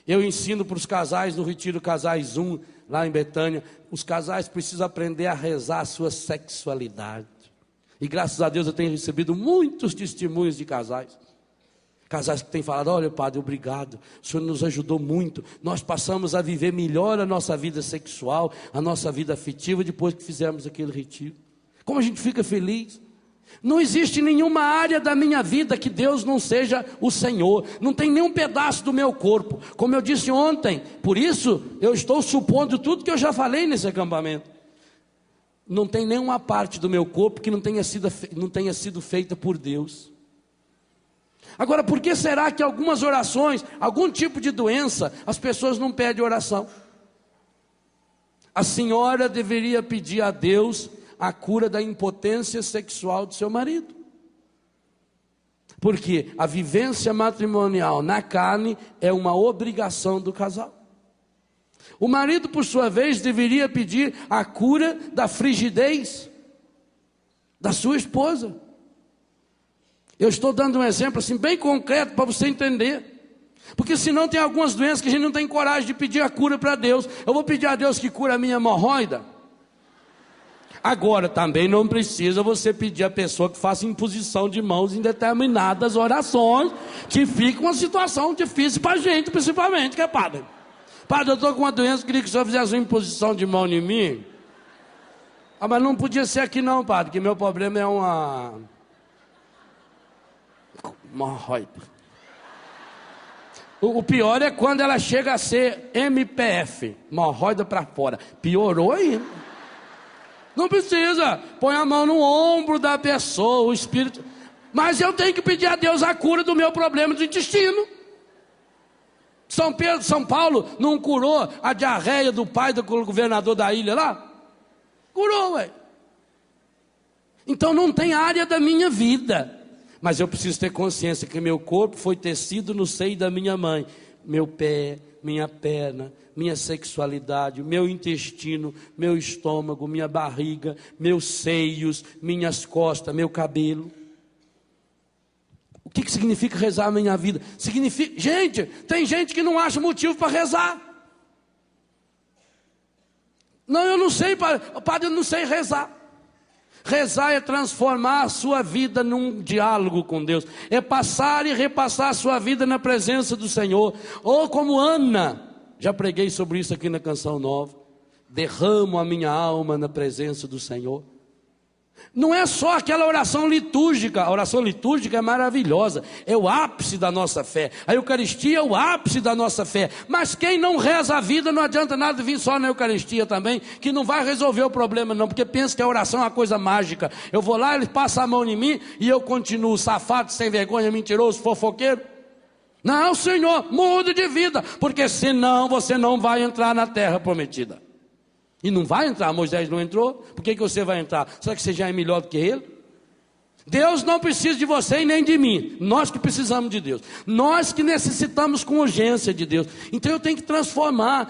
Eu ensino para os casais no Retiro Casais 1, lá em Betânia, os casais precisam aprender a rezar a sua sexualidade. E graças a Deus eu tenho recebido muitos testemunhos de casais. Casais que têm falado, olha padre, obrigado, o senhor nos ajudou muito, nós passamos a viver melhor a nossa vida sexual, a nossa vida afetiva, depois que fizemos aquele retiro. Como a gente fica feliz. Não existe nenhuma área da minha vida que Deus não seja o Senhor, não tem nenhum pedaço do meu corpo, como eu disse ontem, por isso eu estou supondo tudo que eu já falei nesse acampamento. Não tem nenhuma parte do meu corpo que não tenha sido feita por Deus. Agora, por que será que algumas orações, algum tipo de doença, as pessoas não pedem oração? A senhora deveria pedir a Deus a cura da impotência sexual do seu marido. Porque a vivência matrimonial na carne é uma obrigação do casal. O marido, por sua vez, deveria pedir a cura da frigidez da sua esposa. Eu estou dando um exemplo assim bem concreto para você entender. Porque senão tem algumas doenças que a gente não tem coragem de pedir a cura para Deus. Eu vou pedir a Deus que cura a minha hemorroida. Agora também não precisa você pedir a pessoa que faça imposição de mãos em determinadas orações, que fica uma situação difícil para a gente, principalmente, que é padre. Padre, eu estou com uma doença, queria que o senhor fizesse uma imposição de mão em mim. Ah, mas não podia ser aqui não, padre, que meu problema é uma hemorroida. O pior é quando ela chega a ser MPF, hemorroida para fora. Piorou ainda. Não precisa, põe a mão no ombro da pessoa, o espírito. Mas eu tenho que pedir a Deus a cura do meu problema do intestino. São Paulo não curou a diarreia do pai do governador da ilha lá? Curou, ué. Então não tem área da minha vida. Mas eu preciso ter consciência que meu corpo foi tecido no seio da minha mãe. Meu pé, minha perna, minha sexualidade, meu intestino, meu estômago, minha barriga, meus seios, minhas costas, meu cabelo. O que significa rezar a minha vida? Significa, gente, tem gente que não acha motivo para rezar. Não, eu não sei, padre, eu não sei rezar. Rezar é transformar a sua vida num diálogo com Deus. É passar e repassar a sua vida na presença do Senhor. Ou como Ana, já preguei sobre isso aqui na Canção Nova. Derramo a minha alma na presença do Senhor. Não é só aquela oração litúrgica. A oração litúrgica é maravilhosa, é o ápice da nossa fé. A Eucaristia é o ápice da nossa fé. Mas quem não reza a vida, não adianta nada vir só na Eucaristia também, que não vai resolver o problema não, porque pensa que a oração é uma coisa mágica. Eu vou lá, ele passa a mão em mim e eu continuo safado, sem vergonha, mentiroso, fofoqueiro. Não, Senhor, mude de vida, porque senão você não vai entrar na terra prometida. E não vai entrar, Moisés não entrou, por que você vai entrar? Será que você já é melhor do que ele? Deus não precisa de você e nem de mim. Nós que precisamos de Deus. Nós que necessitamos com urgência de Deus. Então eu tenho que transformar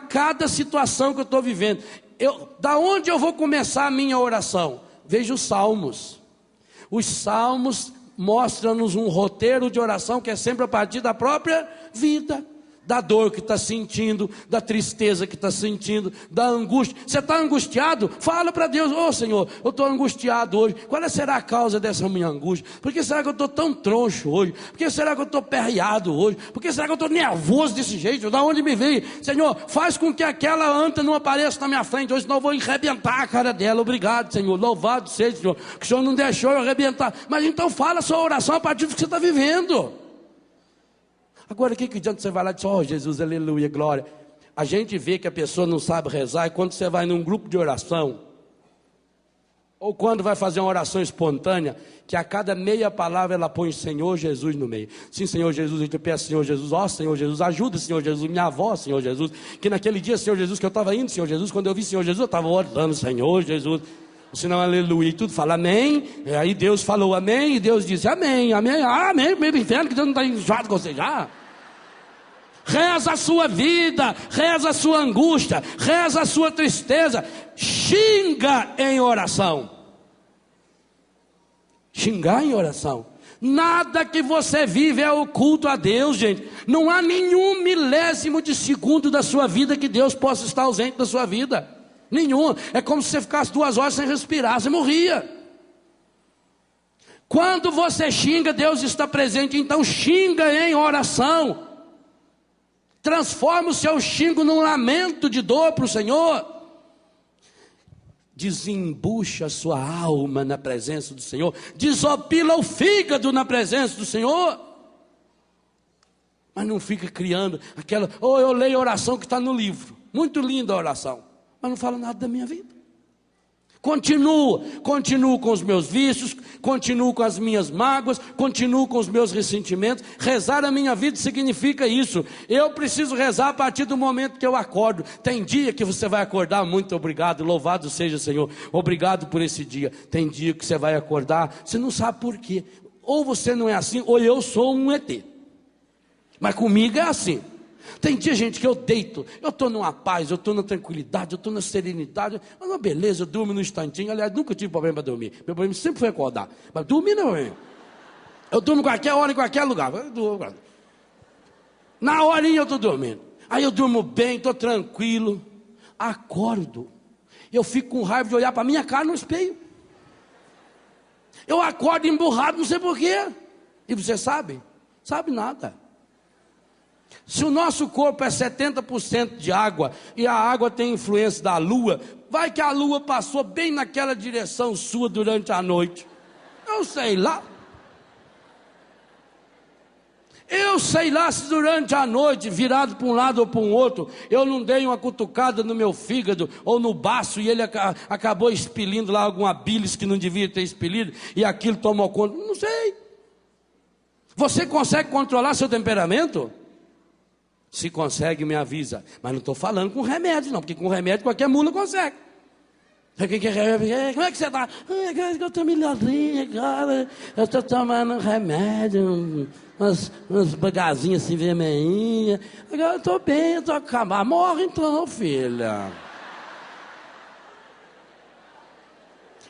cada situação que eu estou vivendo. Da onde eu vou começar a minha oração? Veja os salmos. Os salmos mostram-nos um roteiro de oração que é sempre a partir da própria vida. Da dor que está sentindo, da tristeza que está sentindo, da angústia. Você está angustiado? Fala para Deus: ô Senhor, eu estou angustiado hoje. Qual será a causa dessa minha angústia? Por que será que eu estou tão troncho hoje? Por que será que eu estou perreado hoje? Por que será que eu estou nervoso desse jeito? Da onde me veio? Senhor, faz com que aquela anta não apareça na minha frente hoje, senão eu vou arrebentar a cara dela. Obrigado, Senhor, louvado seja, Senhor, que o Senhor não deixou eu arrebentar. Mas então fala a sua oração a partir do que você está vivendo. Agora, o que adianta você vai lá e diz: oh Jesus, aleluia, glória. A gente vê que a pessoa não sabe rezar, e quando você vai num grupo de oração, ou quando vai fazer uma oração espontânea, que a cada meia palavra ela põe Senhor Jesus no meio. Sim, Senhor Jesus, eu te peço, Senhor Jesus, ó Senhor Jesus, ajuda, Senhor Jesus, minha avó, Senhor Jesus, que naquele dia, Senhor Jesus, que eu estava indo, Senhor Jesus, quando eu vi Senhor Jesus, eu estava orando, Senhor Jesus, senão aleluia, e tudo fala amém, e aí Deus falou amém, e Deus disse amém, amém, amém, meu inferno, que Deus não está enjoado com você já. Reza a sua vida, reza a sua angústia, reza a sua tristeza, xinga em oração. Xingar em oração. Nada que você vive é oculto a Deus, gente. Não há nenhum milésimo de segundo da sua vida que Deus possa estar ausente da sua vida. Nenhum. É como se você ficasse 2 horas sem respirar, você morria. Quando você xinga, Deus está presente, então xinga em oração. Transforma o seu xingo num lamento de dor para o Senhor. Desembucha a sua alma na presença do Senhor. Desopila o fígado na presença do Senhor. Mas não fica criando aquela... eu leio a oração que está no livro. Muito linda a oração. Mas não fala nada da minha vida. Continuo com os meus vícios, continuo com as minhas mágoas, continuo com os meus ressentimentos. Rezar a minha vida significa isso. Eu preciso rezar a partir do momento que eu acordo. Tem dia que você vai acordar, muito obrigado, louvado seja o Senhor, obrigado por esse dia. Tem dia que você vai acordar, você não sabe por quê. Ou você não é assim, ou eu sou um ET. Mas comigo é assim. Tem dia, gente, que eu deito, eu estou numa paz, eu estou na tranquilidade, eu estou na serenidade, mas uma beleza, eu durmo num instantinho. Aliás, nunca tive problema para dormir. Meu problema sempre foi acordar, mas dormir não é. Eu durmo qualquer hora, em qualquer lugar. Na horinha eu estou dormindo. Aí eu durmo bem, estou tranquilo. Acordo, eu fico com raiva de olhar para a minha cara no espelho. Eu acordo emburrado, não sei porquê. E você sabe? Sabe nada. Se o nosso corpo é 70% de água, e a água tem influência da lua, vai que a lua passou bem naquela direção sua durante a noite. Eu sei lá. Eu sei lá se durante a noite, virado para um lado ou para um outro, eu não dei uma cutucada no meu fígado ou no baço e ele acabou expelindo lá alguma bilis que não devia ter expelido e aquilo tomou conta. Não sei. Você consegue controlar seu temperamento? Se consegue, me avisa. Mas não estou falando com remédio, não, porque com remédio qualquer mula consegue. Como é que você está? Eu estou melhorzinho agora. Eu estou tomando remédio, umas bagazinhas assim vermelhinhas. Agora eu estou bem, eu estou acabado. Morre então, filha.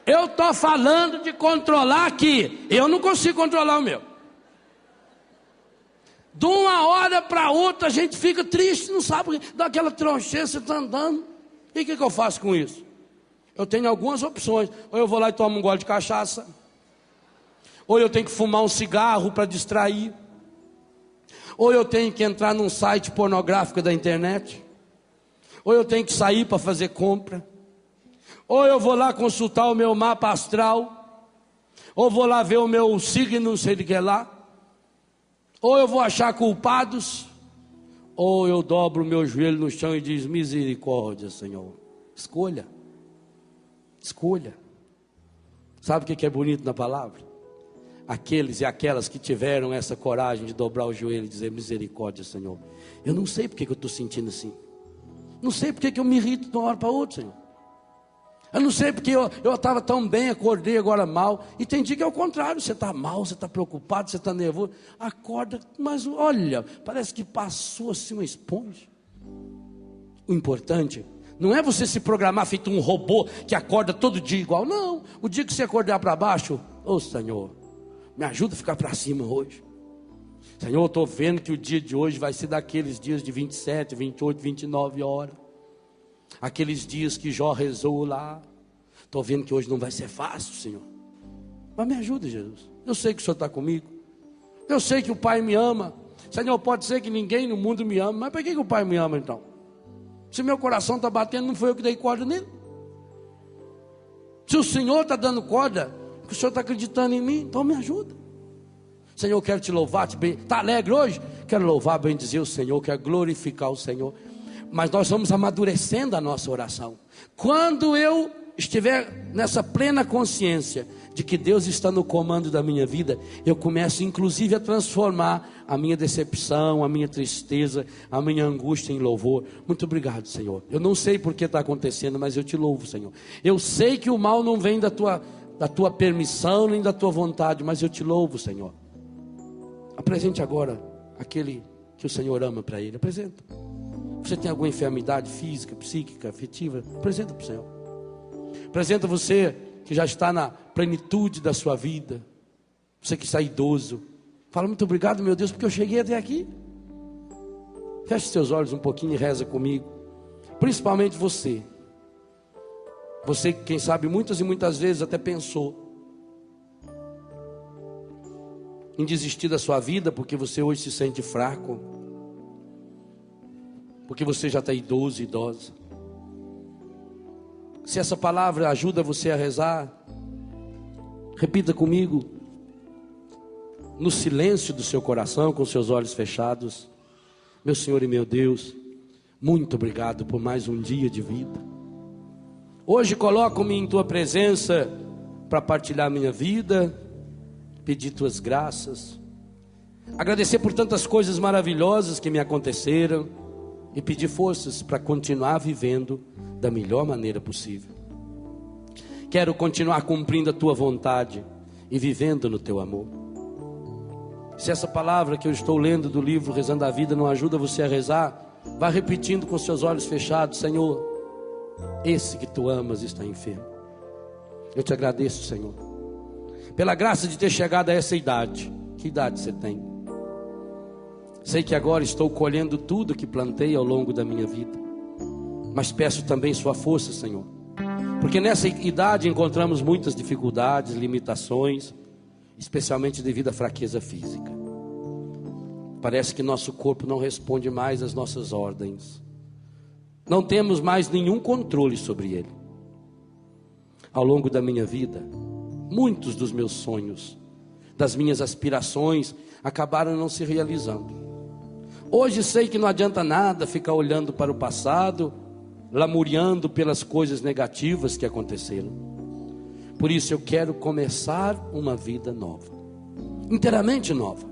Eu estou falando de controlar aqui. Eu não consigo controlar o meu. De uma hora para outra a gente fica triste, não sabe, dá aquela troncheira, você está andando. E o que eu faço com isso? Eu tenho algumas opções. Ou eu vou lá e tomo um gole de cachaça. Ou eu tenho que fumar um cigarro para distrair. Ou eu tenho que entrar num site pornográfico da internet. Ou eu tenho que sair para fazer compra. Ou eu vou lá consultar o meu mapa astral. Ou vou lá ver o meu signo, não sei de que lá. Ou eu vou achar culpados, ou eu dobro o meu joelho no chão e diz: misericórdia, Senhor. Escolha. Escolha. Sabe o que é bonito na palavra? Aqueles e aquelas que tiveram essa coragem de dobrar o joelho e dizer: misericórdia, Senhor. Eu não sei porque que eu estou sentindo assim. Não sei porque que eu me irrito de uma hora para outra, Senhor. Eu não sei porque eu estava tão bem, acordei agora mal. E tem dia que é o contrário, você está mal, você está preocupado, você está nervoso. Acorda, mas olha, parece que passou assim uma esponja. O importante não é você se programar feito um robô que acorda todo dia igual. Não, o dia que você acordar para baixo, ô Senhor, me ajuda a ficar para cima hoje. Senhor, eu estou vendo que o dia de hoje vai ser daqueles dias de 27, 28, 29 horas. Aqueles dias que Jó rezou lá. Estou vendo que hoje não vai ser fácil, Senhor. Mas me ajuda, Jesus. Eu sei que o Senhor está comigo. Eu sei que o Pai me ama. Senhor, pode ser que ninguém no mundo me ama. Mas por que o Pai me ama então? Se meu coração está batendo, não foi eu que dei corda nele. Se o Senhor está dando corda, que o Senhor está acreditando em mim, então me ajuda. Senhor, eu quero te louvar, está alegre hoje? Quero louvar, bendizer o Senhor, quero glorificar o Senhor. Mas nós vamos amadurecendo a nossa oração. Quando eu estiver nessa plena consciência de que Deus está no comando da minha vida, eu começo inclusive a transformar a minha decepção, a minha tristeza, a minha angústia em louvor. Muito obrigado, Senhor. Eu não sei por que está acontecendo, mas eu te louvo, Senhor. Eu sei que o mal não vem da tua permissão, nem da tua vontade, mas eu te louvo, Senhor. Apresente agora aquele que o Senhor ama para Ele. Apresenta. Você tem alguma enfermidade física, psíquica, afetiva? Apresenta para o Senhor. Apresenta você que já está na plenitude da sua vida. Você que está idoso. Fala, muito obrigado, meu Deus, porque eu cheguei até aqui. Feche seus olhos um pouquinho e reza comigo. Principalmente você. Você que, quem sabe, muitas e muitas vezes até pensou em desistir da sua vida porque você hoje se sente fraco. Porque você já está idoso, idosa. Se essa palavra ajuda você a rezar, repita comigo, no silêncio do seu coração, com seus olhos fechados. Meu Senhor e meu Deus, muito obrigado por mais um dia de vida. Hoje coloco-me em Tua presença para partilhar minha vida, pedir Tuas graças, agradecer por tantas coisas maravilhosas que me aconteceram, e pedir forças para continuar vivendo da melhor maneira possível. Quero continuar cumprindo a Tua vontade e vivendo no Teu amor. Se essa palavra que eu estou lendo do livro Rezando a Vida não ajuda você a rezar, vá repetindo com seus olhos fechados: Senhor, esse que Tu amas está enfermo. Eu te agradeço, Senhor, pela graça de ter chegado a essa idade. Que idade você tem? Sei que agora estou colhendo tudo que plantei ao longo da minha vida, mas peço também Sua força, Senhor, porque nessa idade encontramos muitas dificuldades, limitações, especialmente devido à fraqueza física. Parece que nosso corpo não responde mais às nossas ordens, não temos mais nenhum controle sobre ele. Ao longo da minha vida, muitos dos meus sonhos, das minhas aspirações, acabaram não se realizando. Hoje sei que não adianta nada ficar olhando para o passado, lamuriando pelas coisas negativas que aconteceram. Por isso eu quero começar uma vida nova, inteiramente nova.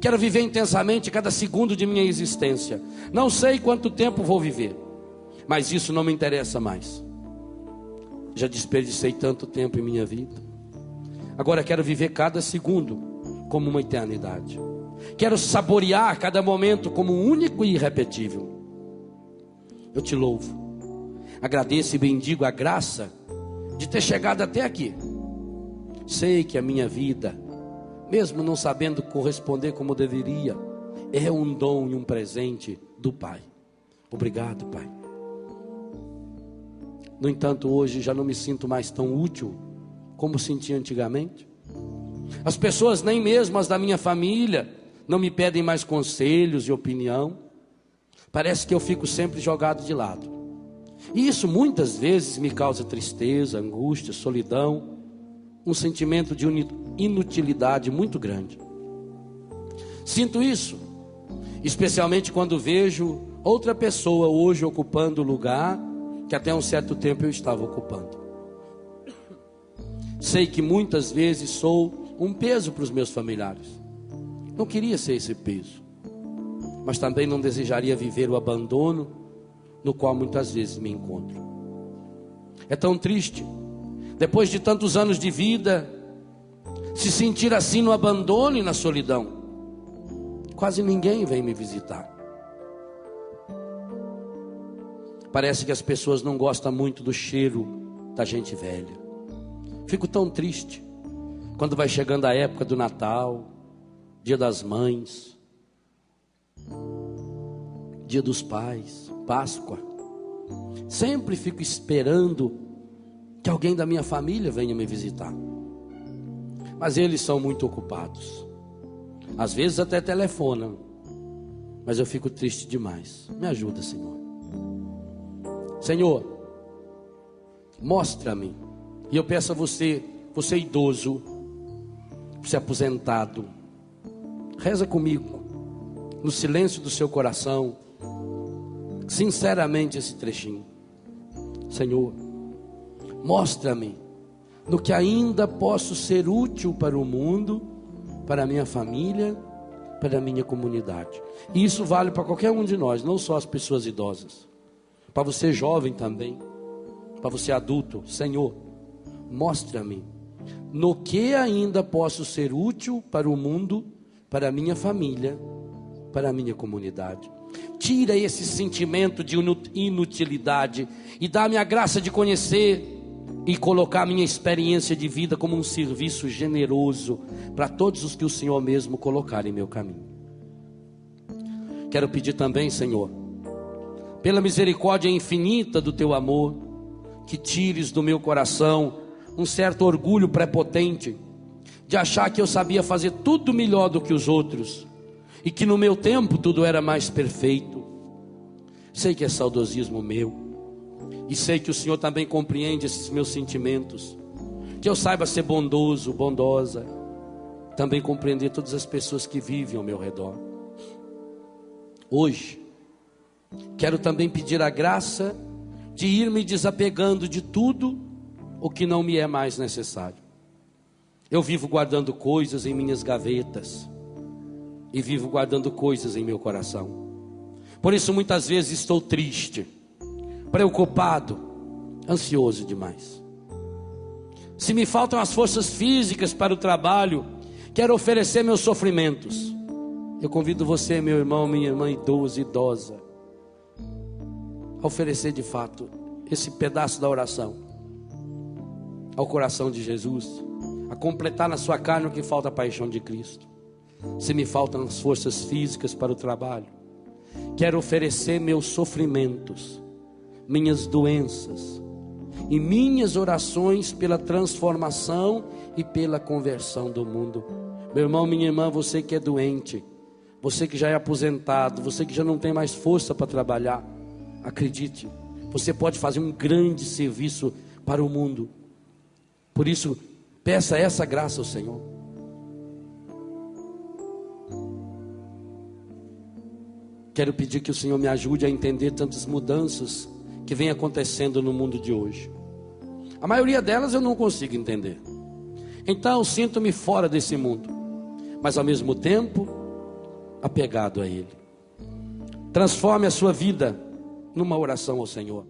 Quero viver intensamente cada segundo de minha existência. Não sei quanto tempo vou viver, mas isso não me interessa mais. Já desperdicei tanto tempo em minha vida. Agora quero viver cada segundo como uma eternidade. Quero saborear cada momento como único e irrepetível. Eu te louvo, agradeço e bendigo a graça de ter chegado até aqui. Sei que a minha vida, mesmo não sabendo corresponder como deveria, é um dom e um presente do Pai. Obrigado, Pai. No entanto, hoje já não me sinto mais tão útil como sentia antigamente. As pessoas, nem mesmo as da minha família, não me pedem mais conselhos e opinião. Parece que eu fico sempre jogado de lado. E isso muitas vezes me causa tristeza, angústia, solidão, um sentimento de inutilidade muito grande. Sinto isso, especialmente quando vejo outra pessoa hoje ocupando o lugar que até um certo tempo eu estava ocupando. Sei que muitas vezes sou um peso para os meus familiares. Não queria ser esse peso, mas também não desejaria viver o abandono no qual muitas vezes me encontro. É tão triste, depois de tantos anos de vida, se sentir assim no abandono e na solidão. Quase ninguém vem me visitar. Parece que as pessoas não gostam muito do cheiro da gente velha. Fico tão triste quando vai chegando a época do Natal, Dia das Mães, Dia dos Pais, Páscoa. Sempre fico esperando que alguém da minha família venha me visitar. Mas eles são muito ocupados. Às vezes até telefonam. Mas eu fico triste demais. Me ajuda, Senhor. Senhor, mostra-me. E eu peço a você idoso, você aposentado, reza comigo, no silêncio do seu coração, sinceramente esse trechinho. Senhor, mostra-me no que ainda posso ser útil para o mundo, para a minha família, para a minha comunidade. E isso vale para qualquer um de nós, não só as pessoas idosas. Para você jovem também, para você adulto. Senhor, mostra-me no que ainda posso ser útil para o mundo, para a minha família, para a minha comunidade. Tira esse sentimento de inutilidade e dá-me a graça de conhecer e colocar a minha experiência de vida como um serviço generoso para todos os que o Senhor mesmo colocar em meu caminho. Quero pedir também, Senhor, pela misericórdia infinita do teu amor, que tires do meu coração um certo orgulho prepotente de achar que eu sabia fazer tudo melhor do que os outros e que no meu tempo tudo era mais perfeito. Sei que é saudosismo meu e sei que o Senhor também compreende esses meus sentimentos, que eu saiba ser bondoso, bondosa, também compreender todas as pessoas que vivem ao meu redor. Hoje quero também pedir a graça de ir me desapegando de tudo o que não me é mais necessário. Eu vivo guardando coisas em minhas gavetas e vivo guardando coisas em meu coração. Por isso muitas vezes estou triste, preocupado, ansioso demais. Se me faltam as forças físicas para o trabalho, quero oferecer meus sofrimentos. Eu convido você, meu irmão, minha irmã idoso, idosa, a oferecer de fato esse pedaço da oração ao coração de Jesus, a completar na sua carne o que falta a paixão de Cristo. Se me faltam as forças físicas para o trabalho, quero oferecer meus sofrimentos, minhas doenças e minhas orações pela transformação e pela conversão do mundo. Meu irmão, minha irmã, você que é doente, você que já é aposentado, você que já não tem mais força para trabalhar, acredite, você pode fazer um grande serviço para o mundo. Por isso, peça essa graça ao Senhor. Quero pedir que o Senhor me ajude a entender tantas mudanças que vem acontecendo no mundo de hoje. A maioria delas eu não consigo entender. Então sinto-me fora desse mundo, mas ao mesmo tempo apegado a Ele. Transforme a sua vida numa oração ao Senhor.